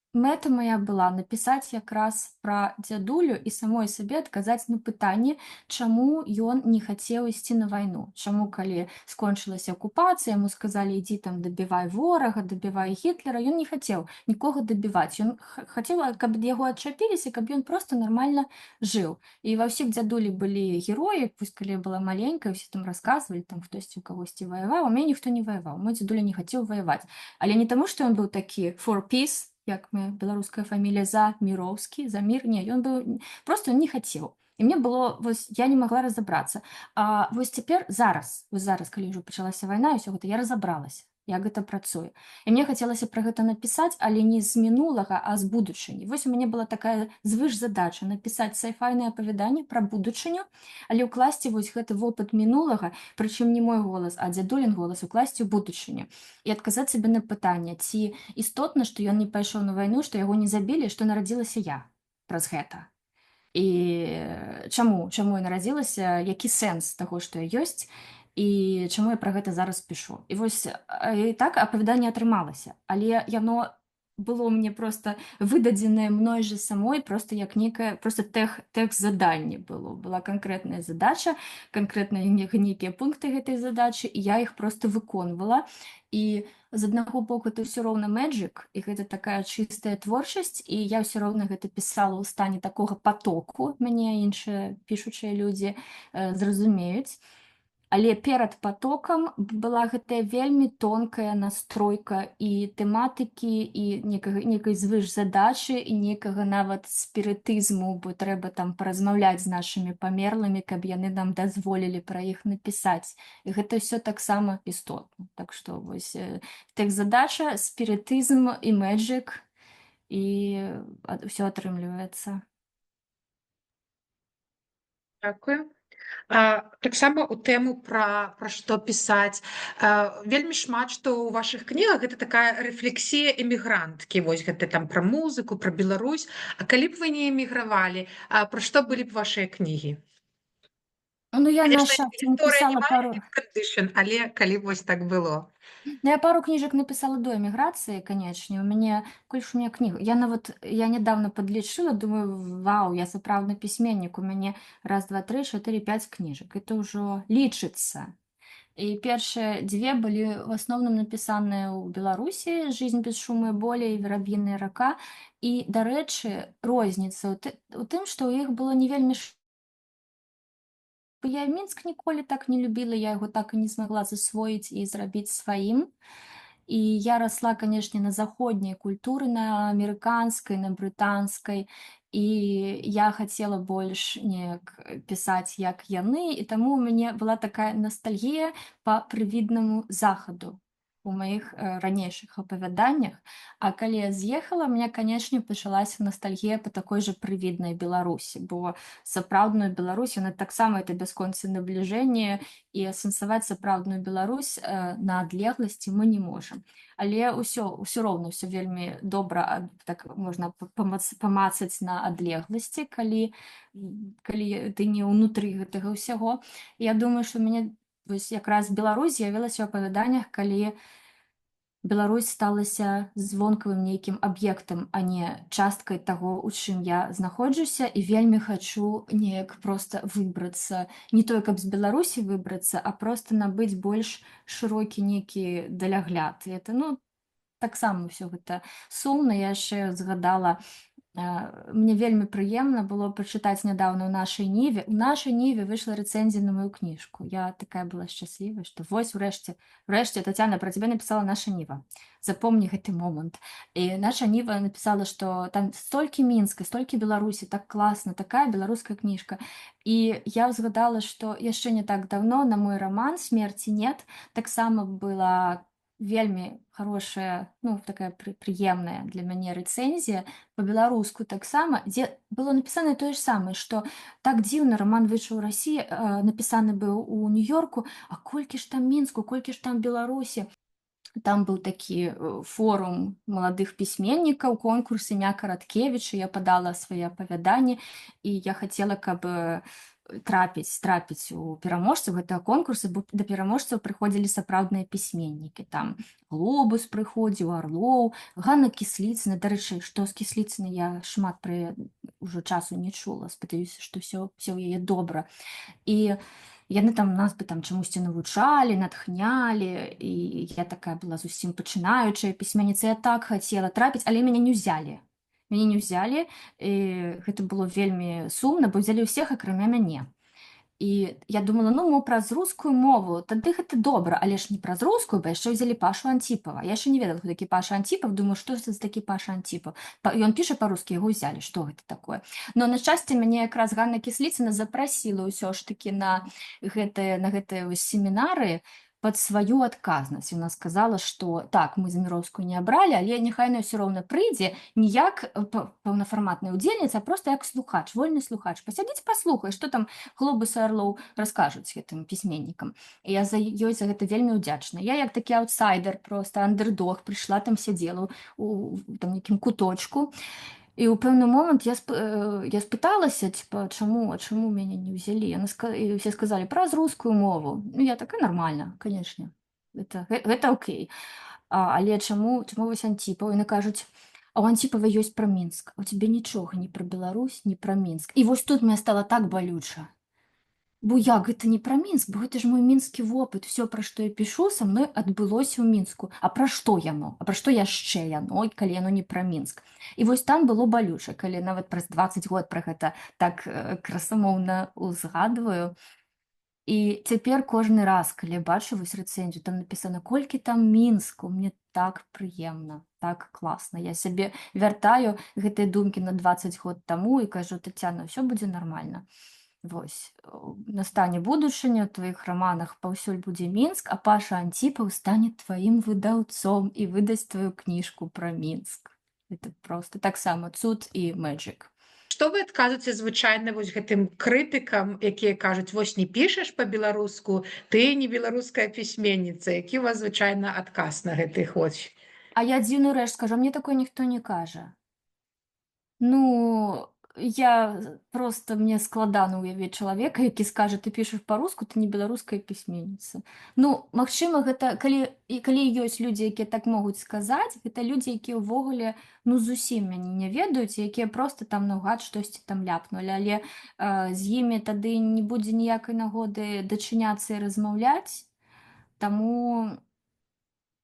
мэта моя была напісаць якраз пра дзядулю і самой сабе адказаць на пытанне, чаму ён не хацеў ісці на вайну. Чаму, калі скончылася акупацыя, яму сказалі, ідзі там дабівай ворага, дабівай Гітлера, ён не хацеў нікога дабіваць. Ён хацеў, каб яго адчапіліся, каб ён проста нармальна жыў. І ва ўсіх дзядулі былі героі, пусть калі я была маленькая, усе там расказвалі, там хтосьці у кагосьці ваяваў, у мяне ніхто не ваяваў. Мой дзядуля не хацеў ваяваць. Але не таму, што ён быў такі for peace, як моя беларуская фамілія, за міроўскі, за мір, не, ён быў, просто не хацеў. І мне было, вось, я не магла разабрацца. А вось цяпер, зараз, калі ўжо пачалася вайна, і ўсё гэта, я разабралася, як гэта працуе. І мне хацелася пра гэта напісаць, але не з мінулага, а з будучыні. Вось у мяне была такая звышзадача напісаць сайфайнае апавяданне пра будучыню, але ўкласці вось гэты вопыт мінулага, прычым не мой голас, а дзядулін голас, укласці ў будучыню. І адказаць сабе на пытанне, ці істотна, што ён не пайшоў на вайну, што яго не забілі, што нарадзілася я праз гэта. І чаму я нарадзілася, які сэнс таго, што я ёсць, і чаму я пра гэта зараз пішу. І вось і так апавяданне атрымалася, але яно было мне проста выдадзенае мной же самой, проста як некае, проста тэкст заданне было. Была канкрэтная задача, канкрэтныя нейкія пункты гэтай задачы, і я іх проста выконвала. І з аднаго боку это ўсё роўна мэджык, і гэта такая чыстая творчасць, і я ўсё роўна гэта пісала ў стане такога патоку, мяне іншыя пішучыя людзі зразумеюць. Але перад патокам была гэтая вельмі тонкая настройка і тэматыкі, і нейкай звышзадачы, і нейкага нават спірытызму, бо трэба там паразмаўляць з нашымі памерлымі, каб яны нам дазволілі пра іх напісаць. І гэта ўсё таксама істотна. Так што вось тэкст-задача, спірытызм і мэджык, і ўсё атрымліваецца. Дякую. Таксама у тэму пра што пісаць. Вельмі шмат што ў вашых кнігах гэта такая рэфлексія эмігранткі. Вось гэта там пра музыку, пра Беларусь. А калі б вы не эмігравалі, пра што былі б вашыя кнігі? Ну, я на Канешне, шахце гісторыя не напісала мае пару. кондишн, але калі б вось так было. Ну, я пару кніжак напісала до эміграцыі, канечне. У мяне, колькі у мяне кніг, я нядаўна падлічыла, думаю, вау, я сапраўдны пісьменнік, у мяне 1, 2, 3, 4, 5 кніжак. Это ўжо лічыцца. І першыя 2 былі в асноўным напісаныя ў Беларусі, «Жизнь без шума и боли» і «Вераб'іная рака». І, дарэчы, розніца у тым, што ў іх было не вельмі я Мінск ніколі так не любіла, я яго так і не змагла засвоіць і зрабіць сваім. І я расла, канешне, на заходняй культуры, на амерыканскай, на брытанскай, і я хацела больш неяк пісаць, як яны, і таму ў мяне была такая настальгія па прывіднаму захаду. у маіх ранейшых апавяданнях. А калі я з'ехала, у меня, канешне, пачалася ностальгія па такой жа прывіднай Беларусі, бо сапраўдную Беларусь, яна таксама это бясконцае набліжэнне, і асэнсаваць сапраўдную Беларусь на адлегласці мы не можам. Але ўсё роўна ўсё вельмі добра, так можна памацаць на адлегласці, калі ты не ўнутры гэтага ўсяго. Я думаю, што ў мяне вось якраз Беларусь з'явілася ў апавяданнях, калі Беларусь сталася звонкавым нейкім аб'ектам, а не часткай таго, у чым я знаходжуся, і вельмі хачу неяк проста выбрацца. Не тое, каб з Беларусі выбрацца, а проста набыць больш шырокі нейкі далягляд. І это, ну, таксама ўсё гэта сумна. Я яшчэ згадала, мне вельмі прыемна было пачытаць нядаўна ў нашай ніве. У нашай ніве выйшла рэцэнзія на маю кніжку. Я такая была шчаслівая, што вось урэшце, Тацяна, пра цябе напісала наша ніва. Запомні гэты момант. І наша ніва напісала, што там столькі Мінска, столькі Беларусі, так класна, такая беларуская кніжка. І я ўзгадала, што яшчэ не так даўно на мой раман «Смерці нет» таксама была вельмі хорошая, ну, такая прыемная для мяне рэцэнзія па-беларуску таксама, дзе было напісана тое ж самае, што так дзіўна раман выйшаў у Расіі, напісаны быў у Нью-Йорку, а колькі ж там Мінску, колькі ж там Беларусі. Там быў такі форум маладых пісьменнікаў, конкурс імя Караткевіча, я падала свае апавяданні, і я хацела, каб трапіць у пераможцаў гэтага конкурсу, бо да пераможцаў прыходзілі сапраўдныя пісьменнікі. Там Глобус прыходзіў, Арлоў, Ганна Кісліцына. Дарэчы, што з Кісліцынай я шмат пра ўжо часу не чула. Спадзяюся, што ўсё ў яе добра. І яны там нас бы там чамусьці навучалі, натхнялі, і я такая была зусім пачынаючая пісьменніца. Я так хацела трапіць, але мяне не ўзялі. Мяне не ўзялі, і гэта было вельмі сумна, бо ўзялі ўсіх, акрамя мяне. І я думала, ну, мо праз рускую мову, тады гэта добра, але ж не праз рускую, бо яшчэ ўзялі Пашу Антіпава. Я яшчэ не ведала, хто такі Паша Антіпав, думаю, што за такі Паша Антіпав. Ён піша па-руску, яго ўзялі, што гэта такое? Но, на шчасце, мяне якраз Ганна Кісліцына запрасіла ўсё ж такі на гэтыя семінары пад сваю адказнасць. Яна сказала, што так, мы Заміроўскую не абралі, але няхай яна ўсё роўна прыйдзе не як паўнафарматная ўдзельніца, а проста як слухач, вольны слухач. Пасядзіць, паслухай, што там Глобус і Арлоў раскажуць гэтым пісьменнікам. І я ёй за гэта вельмі ўдзячна. Я як такі аўтсайдер, проста андердог, прыйшла там, сядзела у там нейкім куточку. І ў пэўны момант я спыталася, чаму мяне не ўзялі. І ўсе сказалі, праз рускую мову. Ну, я такая, нармальна, канешне. Гэта окей. Але чаму вось Антіпаў? Яны кажуць, а ў Антіпава ёсць пра Мінск. А ў цябе нічога ні пра Беларусь, ні пра Мінск. І вось тут мне стала так балюча. Бо як гэта не пра Мінск, бо гэта ж мой мінскі вопыт, усё, пра што я пішу, са мной адбылося ў Мінску. А пра што яно? А пра што яшчэ яно, калі яно не пра Мінск? І вось там было балюча, калі нават праз 20 год пра гэта так красамоўна узгадваю. І цяпер кожны раз, калі я бачу вось рэцэнзію, там напісана, колькі там Мінску, мне так прыемна, так класна. Я сябе вяртаю гэтыя думкі на 20 год таму і кажу, Тацяна, ўсё будзе нармальна. Вось, настане будучыня, у тваіх раманах паўсюль будзе Мінск, а Паша Антіпаў стане тваім выдаўцом і выдасць тваю кніжку пра Мінск. Это проста таксама цуд і мэджык. Што вы адказваеце звычайна вось гэтым крытыкам, якія кажуць, вось не пішаш па-беларуску, ты не беларуская пісьменніца. Які у вас звычайна адказ на гэты хоць? А я дзіўную рэч скажу, мне такое ніхто не кажа. Ну, мне складана ўявіць чалавека, які скажа, ты пішаш па-руску, ты не беларуская пісьменніца. Ну, магчыма, гэта калі ёсць людзі, якія так могуць сказаць, гэта людзі, якія ўвогуле ну зусім мяне не ведаюць, якія проста там наўгад штосьці там ляпнулі, але з імі тады не будзе ніякай нагоды дачыняцца і размаўляць, таму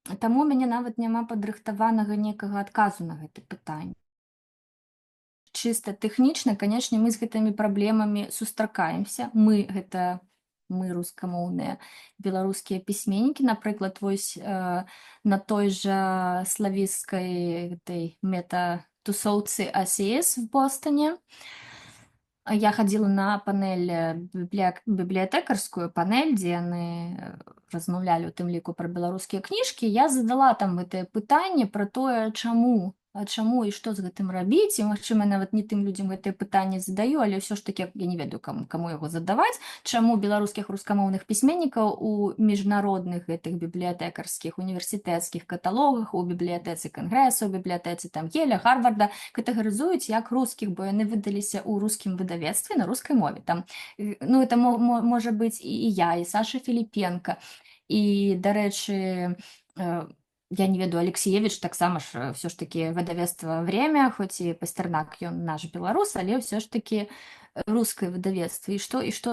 у мяне нават няма падрыхтаванага нейкага адказу на гэта пытанне. Чыста тэхнічна, канешне, мы з гэтымі праблемамі сустракаемся. Мы рускамоўныя беларускія пісьменнікі, напрыклад, вось на той жа славіцкай гэтай мета-тусоўцы ACS в Бостоне. Я хадзіла на панель бібліятэкарскую панель, дзе яны размаўлялі у тым ліку пра беларускія кніжкі. Я задала там гэтае пытанне пра тое, чаму і што з гэтым рабіць. І магчыма, нават не тым людзям гэтае пытанне задаю, але ўсё ж таки я не ведаю, каму яго задаваць. Чаму беларускіх рускамоўных пісьменнікаў у міжнародных гэтых бібліятэкарскіх універсітэцкіх каталогах, у бібліятэцы кангрэса, у бібліятэцы там Еля, Гарварда катэгарызуюць як рускіх, бо яны выдаліся ў рускім выдавецтве на рускай мове. Там, ну, это можа быць і я, і Саша Філіпенка. І, дарэчы, я не ведаю, Алексеевич таксама ж все ж таки выдавецтва «Время», хоць і Пастернак ён наш беларус, але ўсё ж таки рускае выдавецтва. І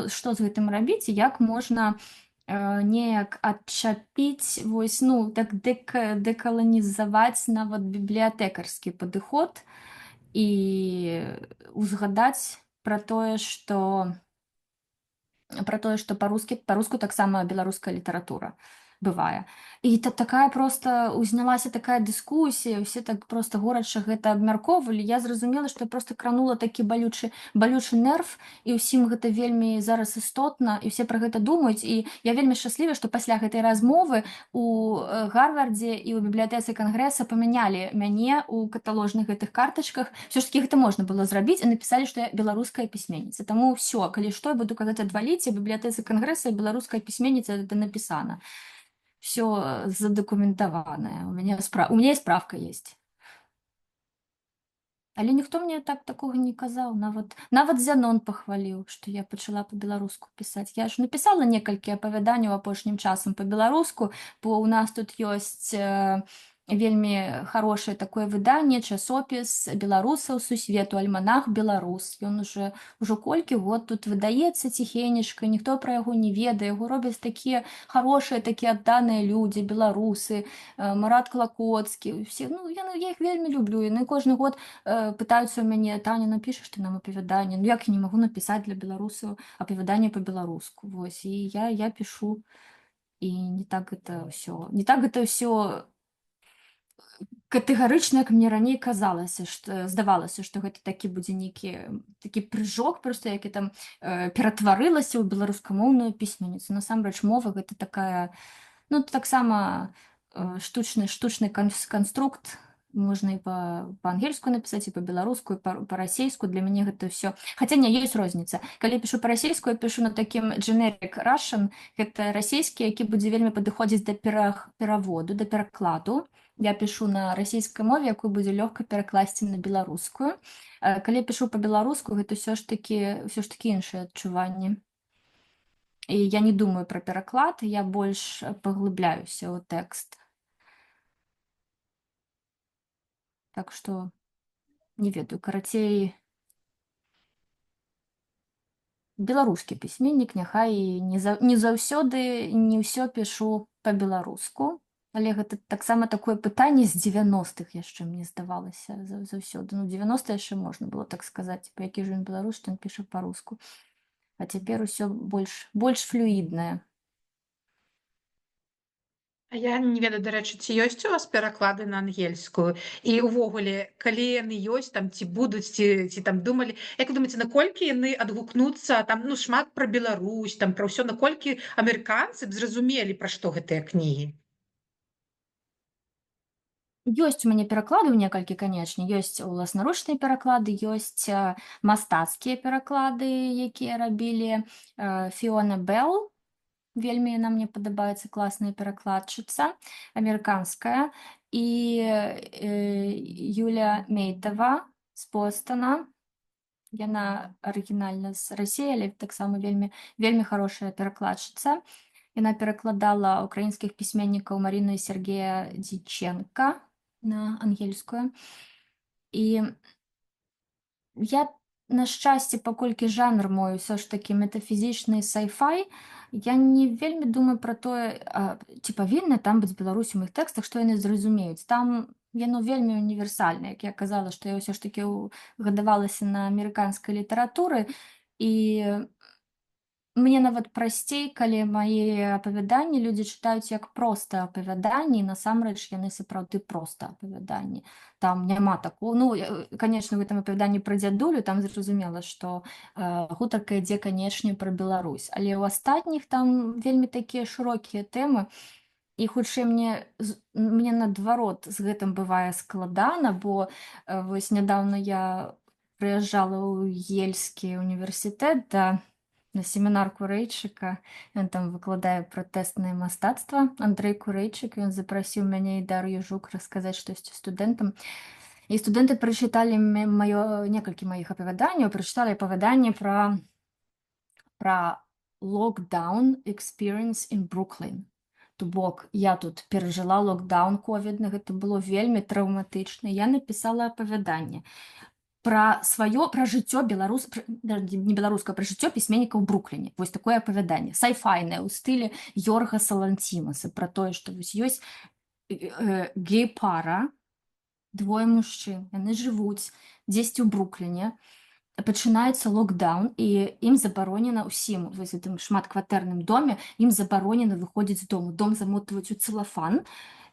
што з гэтым рабіць, і як можна неяк адчапіць, вось, ну, так дэкаланізаваць нават бібліятэкарскі падыход і узгадаць пра тое, што па-руску таксама беларуская літаратура бывае. І такая проста узнялася такая дыскусія, усе так проста горача гэта абмяркоўвалі. Я зразумела, што я проста кранула такі балючы нерв, і ўсім гэта вельмі зараз істотна, і ўсе пра гэта думаюць. І я вельмі шчаслівая, што пасля гэтай размовы у Гарвардзе і ў бібліятэцы кангрэса памянялі мяне ў каталожных гэтых картачках. Все ж таки гэта можна было зрабіць, і напісалі, што я беларуская пісьменніца. Таму ўсё, калі што, я буду казаць адваліць, у бібліятэцы кангрэса беларуская пісьменніца, это напісана. Все задокументаванае. У меня і справка есть. Але ніхто мне такога не казаў. Нават Зянон пахваліў, што я пачала па-беларуску пісаць. Я ж напісала некалькі апавяданняў апошнім часам па-беларуску, бо ў нас тут ёсць вельмі хорошее такое выданне, часопіс беларусаў сусвету, альманах «Беларус». Ён ужо колькі год тут выдаецца ціхенечка, ніхто пра яго не ведае, яго робяць такія хорошыя, такія адданыя людзі, беларусы, Марат Клакоцкі, усе, ну, я іх вельмі люблю. Яны кожны год пытаюцца ў мяне: «Таня, напішаш ты нам апавяданне?» Ну, як я не магу напісаць для беларусаў апавяданне па-беларуску? Вось, і я пішу. І не так гэта ўсё катэгарычна, як мне раней казалася, здавалася, што гэта такі будзе нейкі такі прыжок, проста які там ператварылася ў беларускамоўную пісьменніцу. Насамрэч, мова гэта такая, ну, таксама штучны канструкт. Можна і па-ангельску напісаць, і па-беларуску, і па-расейску. Для мяне гэта ўсё. Хаця не, ёсць розніца. Калі пішу па-расейску, я пішу на такім generic Russian. Гэта расейскі, які будзе вельмі падыходзіць да пераводу, да перакладу. Я пішу на расійскай мове, якую будзе лёгка перакласці на беларускую. Калі я пішу па-беларуску, гэта ўсё ж такі іншыя адчуванні. І я не думаю пра пераклад, я больш паглыбляюся ў тэкст. Так што, не ведаю, карацей, беларускі пісьменнік, няхай не заўсёды не ўсё пішу па-беларуску, але гэта таксама такое пытанне з 90-х яшчэ мне здавалася заўсёды. Ну, 90 яшчэ можна было так сказаць, па які ж ён беларус, што ён піша па-руску. А цяпер усё больш флюіднае. А я не ведаю, дарэчы, ці ёсць у вас пераклады на ангельскую? І ўвогуле, калі яны ёсць, там, ці будуць, ці там думалі, як вы думаеце, наколькі яны адгукнуцца, там, ну, шмат пра Беларусь, там, пра ўсё, наколькі амерыканцы б зразумелі, пра што гэтыя кнігі? Ёсць у мяне пераклады ў некалькі, канечне. Ёсць уласнаручныя пераклады, ёсць мастацкія пераклады, якія рабілі Фіона Белл. Вельмі яна мне падабаецца, класная перакладчыца, амерыканская. І Юля Мейтава з Бостона. Яна арыгінальна з Расіі, але таксама вельмі хорошая перакладчыца. Яна перакладала украінскіх пісьменнікаў Маріну і Сергея Дзіченка на ангельскую. І я, на шчасце, паколькі жанр мой усё ж такі метафізічны сай-фай, я не вельмі думаю пра тое, ці павінна там быць Беларусь у маіх тэкстах, што яны зразумеюць. Там яно вельмі універсальнае, як я казала, што я ўсё ж такі гадавалася на амерыканскай літаратуры, і мне нават прасцей, калі мае апавяданні людзі чытаюць як проста апавяданні, насамрэч яны сапраўды проста апавяданні. Там няма такого, ну, канешне, в гэтым апавяданні пра дзядулю там зразумела, што гутарка ідзе, канечне, пра Беларусь. Але ў астатніх там вельмі такія шырокія тэмы, і хутчэй мне наадварот з гэтым бывае складана, бо вось нядаўна я прыязджала ў Ельскі універсітэт на семінар Курэйчыка. Ён там выкладае пратэснае мастацтва. Андрэй Курэйчык, ён запрасіў мяне і Дар'ю Жук расказаць штосьці студэнтам. І студэнты прачыталі некалькі маіх апавяданняў, прачыталі апавяданне пра lockdown experience in Brooklyn. То бок, я тут перажыла локдаун ковідны, гэта было вельмі траўматычна. Я напісала апавяданне пра жыццё не беларускае, пра жыццё пісьменніка ў Брукліне. Вось такое апавяданне, сайфайнае, у стылі Йоргаса Ланцімаса, пра тое, што вось ёсць гей-пара, двое мужчын, яны жывуць дзесьці ў Брукліне, пачынаецца локдаун, і ім забаронена ўсім, вось гэтым шматкватэрным доме, ім забаронена выходзіць з дому. Дом замотваюць у цэлафан,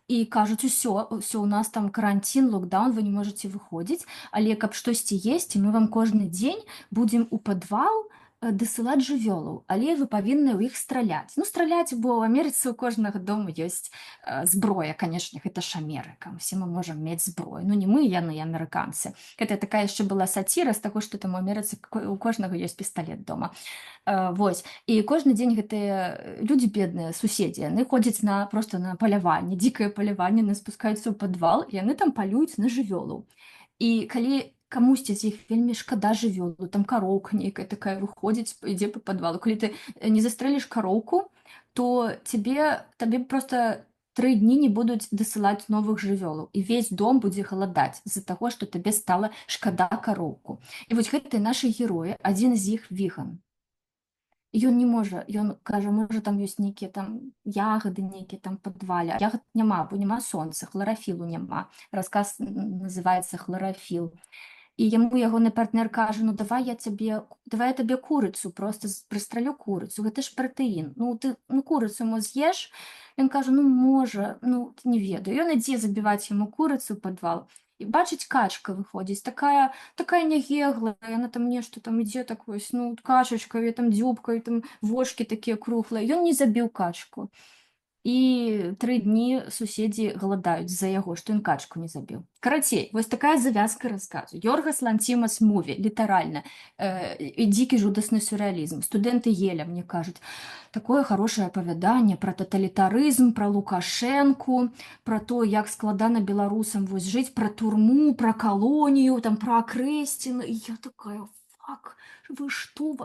і кажуць, усё, у нас там каранцін, локдаун, вы не можаце выходзіць, але каб штосьці есці, мы вам кожны дзень будзем у падвал дасылаць жывёлаў, але вы павінны ў іх страляць. Ну, страляць, бо ў Амерыцы ў кожнага дома ёсць зброя, канешне, гэта ж Амерыка, усе мы можам мець зброю. Ну, не мы, яны, амерыканцы. Гэта такая яшчэ была саціра з таго, што там у Амерыцы у кожнага ёсць пісталет дома. Вось. І кожны дзень гэтыя людзі бедныя, суседзі, яны ходзяць проста на паляванне, дзікае паляванне, яны спускаюцца ў падвал, і яны там палююць на жывёлаў. І калі камусьці з іх вельмі шкада жывёлу, там кароўка нейкая такая выходзіць, ідзе па падвалу. Калі ты не застрэліш кароўку, то табе проста 3 дні не будуць дасылаць новых жывёлаў, і весь дом будзе галадаць з-за таго, што табе стала шкада кароўку. І вось гэтыя нашы героі, адзін з іх веган. Ён не можа, ён кажа, можа, там ёсць нейкія там ягады, нейкія там падвале. Ягад няма, бо няма сонца, хларафілу няма. Расказ называецца «Хларафіл». І яму ягоны партнер кажа, ну давай я табе курыцу, просто прыстралю курыцу, гэта ж пратэін. Ну ты курыцу мо з'еш? Ён кажа, ну можа, ну не ведаю. Ён ідзе забіваць яму курыцу ў падвал. І бачыць, качка выходзіць, такая нягеглая, яна там нешта там ідзе так вось, ну качачка, там дзюбка, там вочкі такія круглыя. Ён не забіў качку. І 3 дні суседзі галадаюць з-за яго, што ён качку не забіў. Карацей, вось такая завязка расказу. Йоргас Ланцімас муві, літаральна, і дзікі жудасны сюррэалізм. Студэнты Еля мне кажуць, такое хорошае апавяданне пра таталітарызм, пра Лукашэнку, пра то, як складана беларусам вось жыць, пра турму, пра калонію, там пра акрэсціны. І я такая, вы што,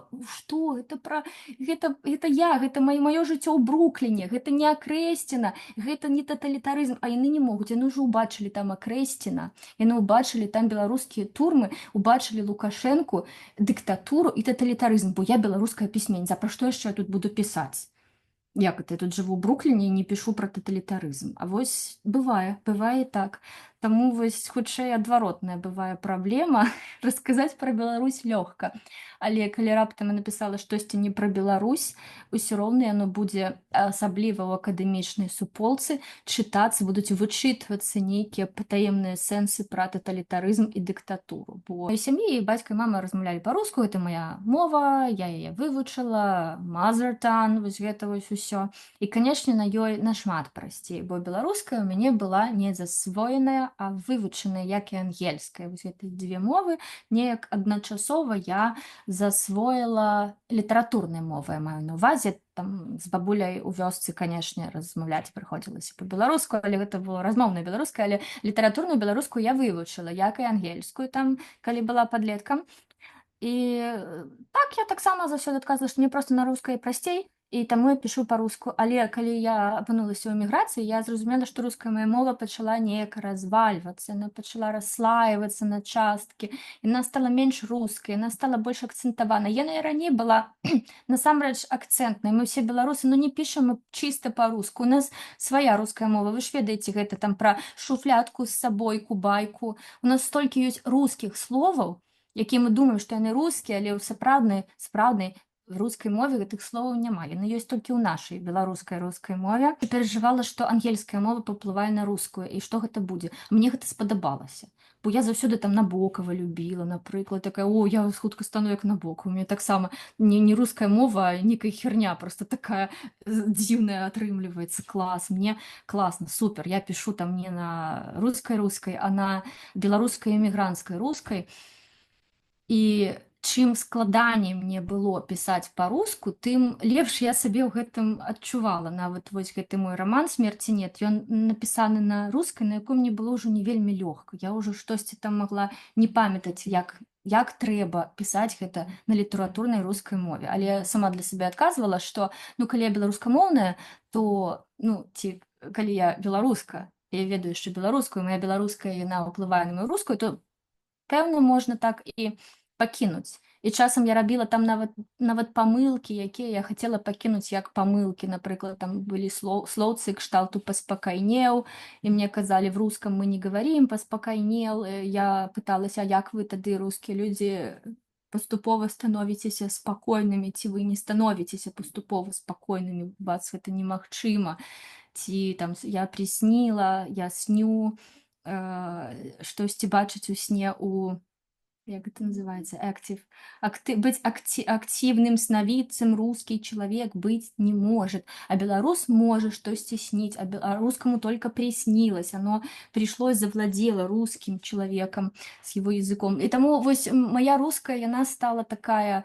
гэта маё жыццё ў Брукліне, гэта не акрэсціна, гэта не таталітарызм, а яны не могуць, яны ўжо ўбачылі там акрэсціна, яны ўбачылі там беларускія турмы, убачылі Лукашэнку, дыктатуру і таталітарызм, бо я беларуская пісьменніца, пра што яшчэ я тут буду пісаць? Як это, я тут жыву ў Брукліне і не пішу пра таталітарызм. А вось бывае і так. Таму вось хутчэй адваротная бывае праблема. Расказаць пра Беларусь лёгка. Але калі раптам я напісала штосьці не пра Беларусь, усё роўна яно будзе, асабліва ў акадэмічнай суполцы, чытацца, будуць вычытвацца нейкія патаемныя сэнсы пра таталітарызм і дыктатуру. Бо ў сям'і бацька і мама размаўлялі па-руску, гэта моя мова, я яе вывучыла, mother tongue, вось гэта вось усё. І, канешне, на ёй нашмат прасцей, бо беларуская ў мяне была не засвоеная, а вывучаная, як і ангельская. Вось гэтыя 2 мовы неяк адначасова я засвоіла літаратурнай мовай, маю на ўвазе. Там з бабуляй у вёсцы, канешне, размаўляць прыходзілася па-беларуску, але гэта было размоўная беларуская, але літаратурную беларускую я вывучыла, як і ангельскую там, калі была падлеткам. І так я таксама заўсёды адказвала, што мне проста на рускай прасцей, і таму я пішу па-руску. Але калі я апынулася ў эміграцыі, я зразумела, што руская моя мова пачала неяк развальвацца, яна пачала расслаівацца на часткі, яна стала менш рускай, яна стала больш акцэнтавана. Яна і раней была насамрэч акцэнтнай. Мы ўсе беларусы, ну не пішам чыста па-руску. У нас свая руская мова. Вы ж ведаеце гэта там пра шуфлядку з сабойку, байку. У нас столькі ёсць рускіх словаў, якія мы думаем, што яны рускія, але ў сапраўднай в рускай мове гэтых словаў няма. Яны ёсць толькі ў нашай беларускай рускай мове. Я перажывала, што ангельская мова паўплывае на рускую і што гэта будзе. Мне гэта спадабалася. Бо я заўсёды там Набокава любіла, напрыклад, такая: о, я хутка стану як Набокаў. У мяне таксама не руская мова, а некая херня, просто такая дзіўная атрымліваецца. Клас, мне класна, супер. Я пішу там не на рускай, а на беларускай эмігранцкай рускай. І чым складаней мне было пісаць па-руску, тым лепш я сабе ў гэтым адчувала. Нават вось гэты мой раман «Смерці нет», ён напісаны на рускай, на якой мне было ўжо не вельмі лёгка. Я ўжо штосьці там магла не памятаць, як трэба пісаць гэта на літаратурнай рускай мове. Але я сама для сябе адказвала, што ну, калі я беларускамоўная, то ну, ці калі я беларуска, я ведаю яшчэ беларускую, моя беларуская яна ўплывае на мою рускую, то пэўна можна так і пакінуць. І часам я рабіла там нават памылкі, якія я хацела пакінуць як памылкі. Напрыклад, там былі слоўцы кшталту «паспакайнеў», і мне казалі: в рускам мы не говорим «паспакайнел». Я пыталася: а як вы тады, рускія людзі, паступова становіцеся спакойнымі, ці вы не становіцеся паступова спакойнымі, у вас гэта немагчыма. Ці там я прысніла, я сню, штосьці бачыць у сне, як это называется, быть активным сновидцем русский человек быть не может, а белорус может штосьці сніць, а русскому только приснилось, оно пришло и завладело русским человеком с его языком. И тому вось моя русская, яна стала такая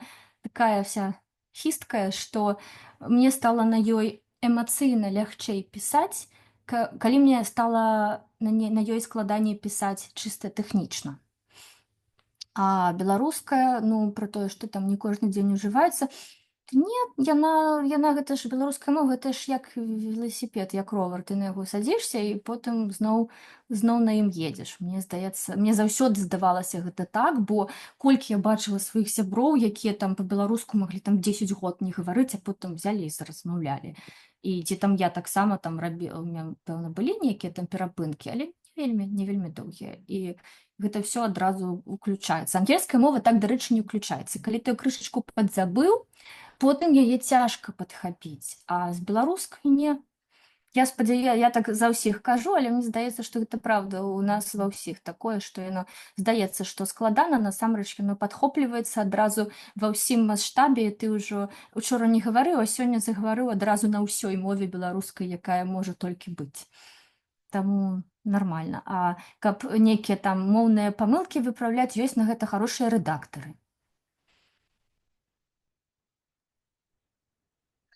вся хисткая, что мне стало на ёй эмоцыйна лягчэй пісаць, калі мне стала на ёй складаней пісаць чыста тэхнічна. А беларуская, ну, про тое, што там не кожны дзень ужываецца, не, яна гэта ж беларуская мова, гэта ж як веласіпед, як ровар. Ты на яго садзішся і потым зноў на ім едзеш. Мне здаецца, мне заўсёды здавалася гэта так, бо колькі я бачыла сваіх сяброў, якія там па-беларуску маглі там 10 год не гаварыць, а потым взялі і заразмаўлялі. І ці там я таксама там рабіла, у меня, пэўна, былі нейкія там перапынкі, але не вельмі доўгія. І гэта ўсё адразу уключаецца. Ангельская мова так, дарэчы, не ўключаецца. Калі ты крышачку падзабыў, потым яе цяжка падхапіць, а з беларускай не. Я так за ўсіх кажу, але мне здаецца, што гэта праўда. У нас ва ўсіх такое, што яно здаецца, што складана, насамрэч яно падхопліваецца адразу ва ўсім маштабе, і ты ўжо учора не гаварыў, а сёння загаварыў адразу на ўсёй мове беларускай, якая можа толькі быць. Таму нармальна. А каб нейкія там моўныя памылкі выпраўляць, ёсць на гэта хорошыя рэдактары.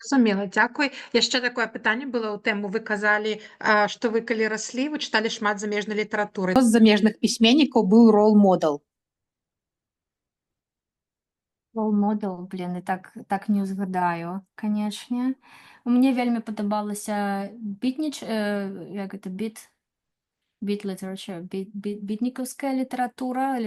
Зразумела, дзякуй. Яшчэ такое пытанне было ў тэму. Вы казалі, што вы калі раслі, вы чыталі шмат замежнай літаратуры. Хто з замежных пісьменнікаў быў рол-модэл? Рол-модэл, блін, і так не ўзгадаю, канечне. Мне вельмі падабалася як гэта, beat literature, бітнікаўская літаратура,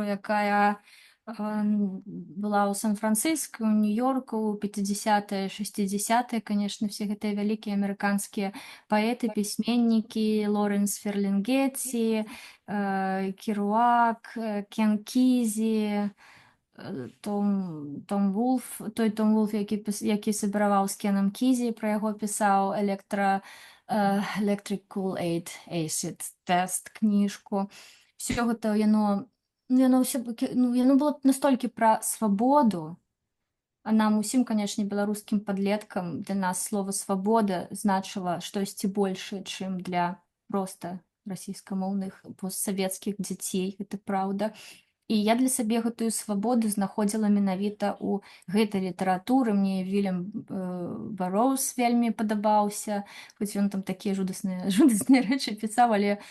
якая была ў Сан-Францыско, у Нью-Йорку, у 50-е, 60-е, конечно, все гэтыя вялікія амерыканскія паэты, пісьменнікі, Лоренс Ферлінгеці, Керуак, Кен Кізі, Том Вулф, які сабраваў з Кенам Кізі, пра яго пісаў Electric Kool-Aid Acid Test кніжку. Все гэта яно было настолькі пра свабоду, а нам усім, канешне, беларускім падлеткам, для нас слова свабода значыла штосьці большае, чым для проста расійскамоўных постсавецкіх дзяцей, гэта праўда. І я для сабе гэтую свабоду знаходзіла менавіта ў гэтай літаратуры. Мне Вільям Барроуз вельмі падабаўся, хоць ён там такія жудасныя рэчы пісаў, але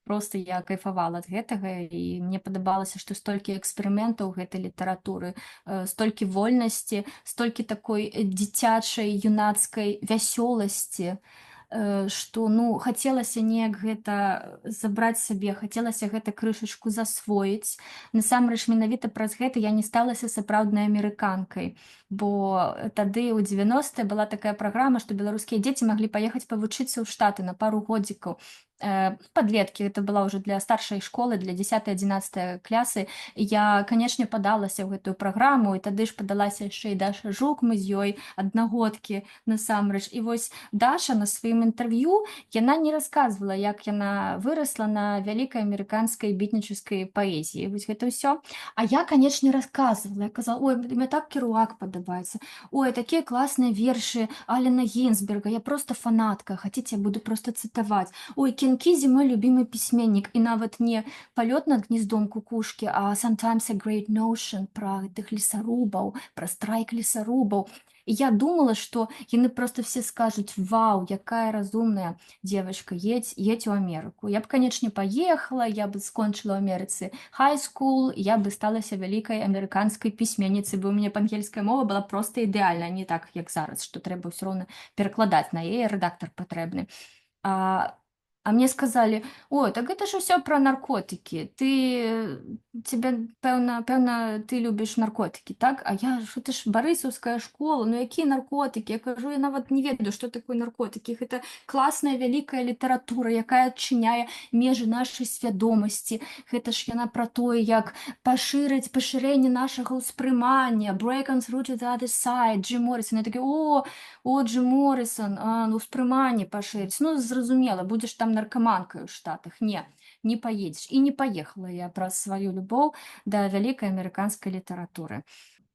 проста я кайфавала ад гэтага, і мне падабалася, што столькі эксперыментаў гэтай літаратуры, столькі вольнасці, столькі такой дзіцячай, юнацкай вясёласці, што хацелася неяк гэта забраць сабе, хацелася гэта крышачку засвоіць. Насамрэч, менавіта праз гэта я не сталася сапраўднай амерыканкай, бо тады ў 90-е была такая праграма, што беларускія дзеці маглі паехаць павучыцца ў Штаты на пару годзікаў. подлеткі, это была ўжо для старшай школы, для 10-11 класы. Я, канешне, падалася ў гэтую праграму, і тады ж падалася яшчэ і Даша Жук, мы з ёй аднагодкі насамрэч. І вось Даша на сваім інтэрв'ю, яна не расказвала, як яна вырасла на вялікай амерыканскай бітнічаскай паэзіі. Вось гэта ўсё. А я, канешне, расказвала. Я казала: ой, мне так Керуак падабаецца. Ой, такія класныя вершы Алена Гінзберга. Я просто фанатка. Хацеце, я буду просто цытаваць. Ой, Кенкізі мой любімы пісьменнік. І нават не палёт над гнездом кукушкі, а Sometimes a Great Notion пра гэтых лесарубаў, пра страйк лесарубаў. І я думала, што яны просто все скажуць: вау, якая разумная девочка, едь у Амерыку. Я б, канечне, паехала, я бы скончыла ў Амерыцы high school, я бы сталася вялікай амерыканскай пісьменніцай, бо ў мяне пангельская мова была проста ідэальна, не так, як зараз, што трэба ўсё роўна перакладаць, на яе рэдактар патрэбны. А мне сказали: ой, так это же все про наркотики. Тебе, певно, ти любиш наркотики, так? А я, що ти ж Борисовська школа, ну які наркотики? Я кажу, я навіть не ведаю, що таке наркотики. Це класна, велика література, яка відчиняє межі нашої свідомості. Це ж яна про те, як поширення нашого усприймання, break on through to the other side, Джим Моррисон. Я таке: о, Джим Моррисон, ну, усприймання поширить. Ну, зрозуміло, будеш там наркоманкой в Штатах. Не поедешь. И не поехала я про свою любоў да вялікай амерыканскай літаратуры.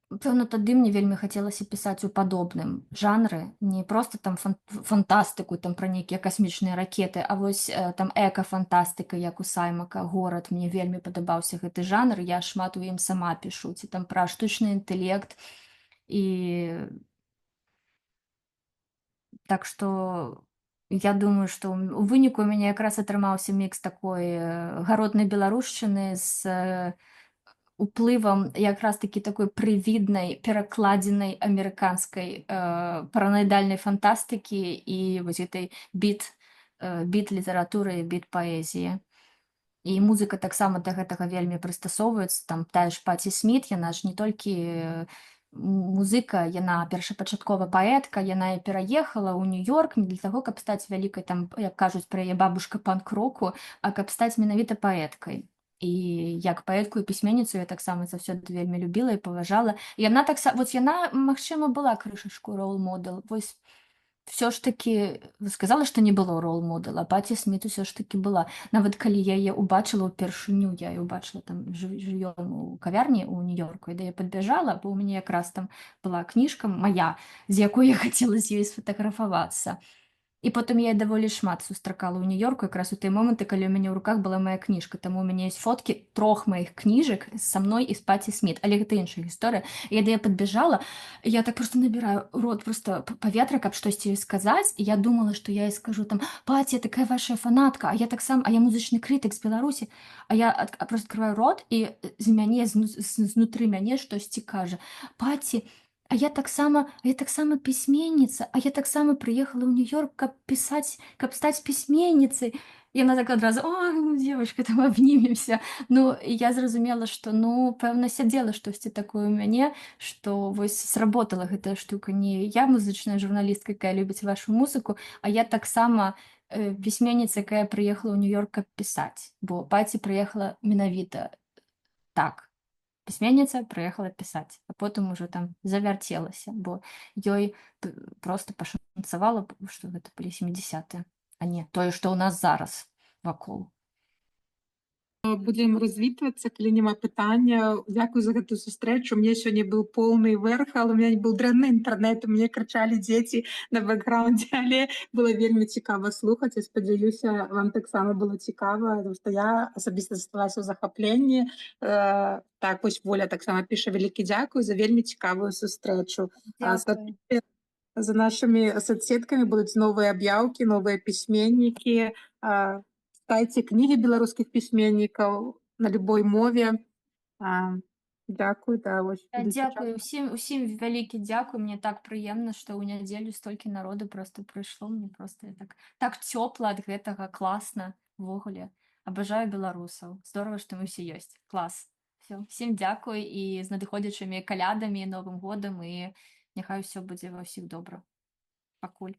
Пэўна, тады мне вельмі хацелася пісаць у падобным жанры, не просто там фантастыку, там пра нейкія касмічныя ракеты, а вось там эка-фантастыка, як у Саймака, горад. Мне вельмі падабаўся гэты жанр, я шмат у ім сама пішу, ці там пра штучны інтэлект. І так што я думаю, што у выніку у мяне якраз атрымаўся мікс такой гаротнай беларушчыны з уплывам якраз такі такой прывіднай перакладзенай амерыканскай параноідальнай фантастыкі і вось гэтай біт літаратуры, біт паэзіі. І музыка таксама да гэтага вельмі прыстасоўваецца. Там тая ж Паці Сміт, яна ж не толькі музыка, яна першапачаткова паэтка, яна і пераехала ў Нью-Йорк не для таго, каб стаць вялікай, там, як кажуць пра яе бабушка, панк-року, а каб стаць менавіта паэткай. І як паэтку і пісьменніцу я таксама заўсёды вельмі любіла і паважала. Яна таксама, вось яна, магчыма, была крышачку рол-модэл. Вось все ж таки сказала, што не было рол-модэл, а Паці Сміт усё ж таки была. Нават калі я яе ўбачыла ўпершыню, я яе ўбачыла там жывём у кавярні ў Нью-Йорку, і да я падбяжала, бо ў мяне якраз там была кніжка мая, з якой я хацела з ёй сфотаграфавацца. І потым я даволі шмат сустракала ў Нью-Йорку, якраз у тыя моманты, калі ў мяне ў руках была моя кніжка. Таму у мяне ёсць фоткі 3 маіх кніжак са мной і з Паці Сміт. Але гэта іншая гісторыя. Я да яе падбяжала, я так просто набіраю рот просто паветра, каб штосьці ёй сказаць. І я думала, што я ёй скажу там: Паці, я такая ваша фанатка, а я музычны крытык з Беларусі. А я просто адкрываю рот, і з мяне, знутры мяне штосьці кажа: Паці, а я таксама пісьменніца, а я таксама прыехала ў Нью-Йорк, каб стаць пісьменніцай. І яна так адразу: о, девочка, там абнімемся. Ну, і я зразумела, што, ну, пэўна, сядзела штосьці такое ў мяне, што вось сработала гэтая штука. Не я музычная журналістка, якая любіць вашу музыку, а я таксама пісьменніца, якая прыехала ў Нью-Йорк, каб пісаць. Бо Паці прыехала менавіта так. Пісьменніца прыехала пісаць, а потым ужо там завярцелася, бо ёй просто пашанцавала, што гэта былі 70-е, а не тое, што ў нас зараз вакол. Будзем развітвацца, калі няма пытання. Дзякуй за гэтую сустрэчу. У мяне сёння быў поўны верхал, у мяне быў дрэнны інтэрнэт, у мяне крычалі дзеці на бэкграўндзе, але было вельмі цікава слухаць. Я спадзяюся, вам таксама было цікава, тому што я асабіста засталася ў захапленні. Так, вось Воля таксама піша: вялікі дзякуй за вельмі цікавую сустрэчу. Дзякуй. За нашымі соцсеткамі будуць новыя аб'яўкі, новыя пісьменнікі. Читайте книги белорусских письменников на любой мове. Дякую, да, ось буду Дзякую усім вялікі дзякуй. Мне так прыемна, што ў нядзелю столькі народу просто прыйшло. Мне просто так цёпла ад гэтага, класна увогуле. Абажаю беларусаў. Здорава, што мы ўсе ёсць. Клас. Всім дзякуй і з надыходзячымі калядамі, Новым годам, і няхай усё будзе ва ўсіх добра. Пакуль.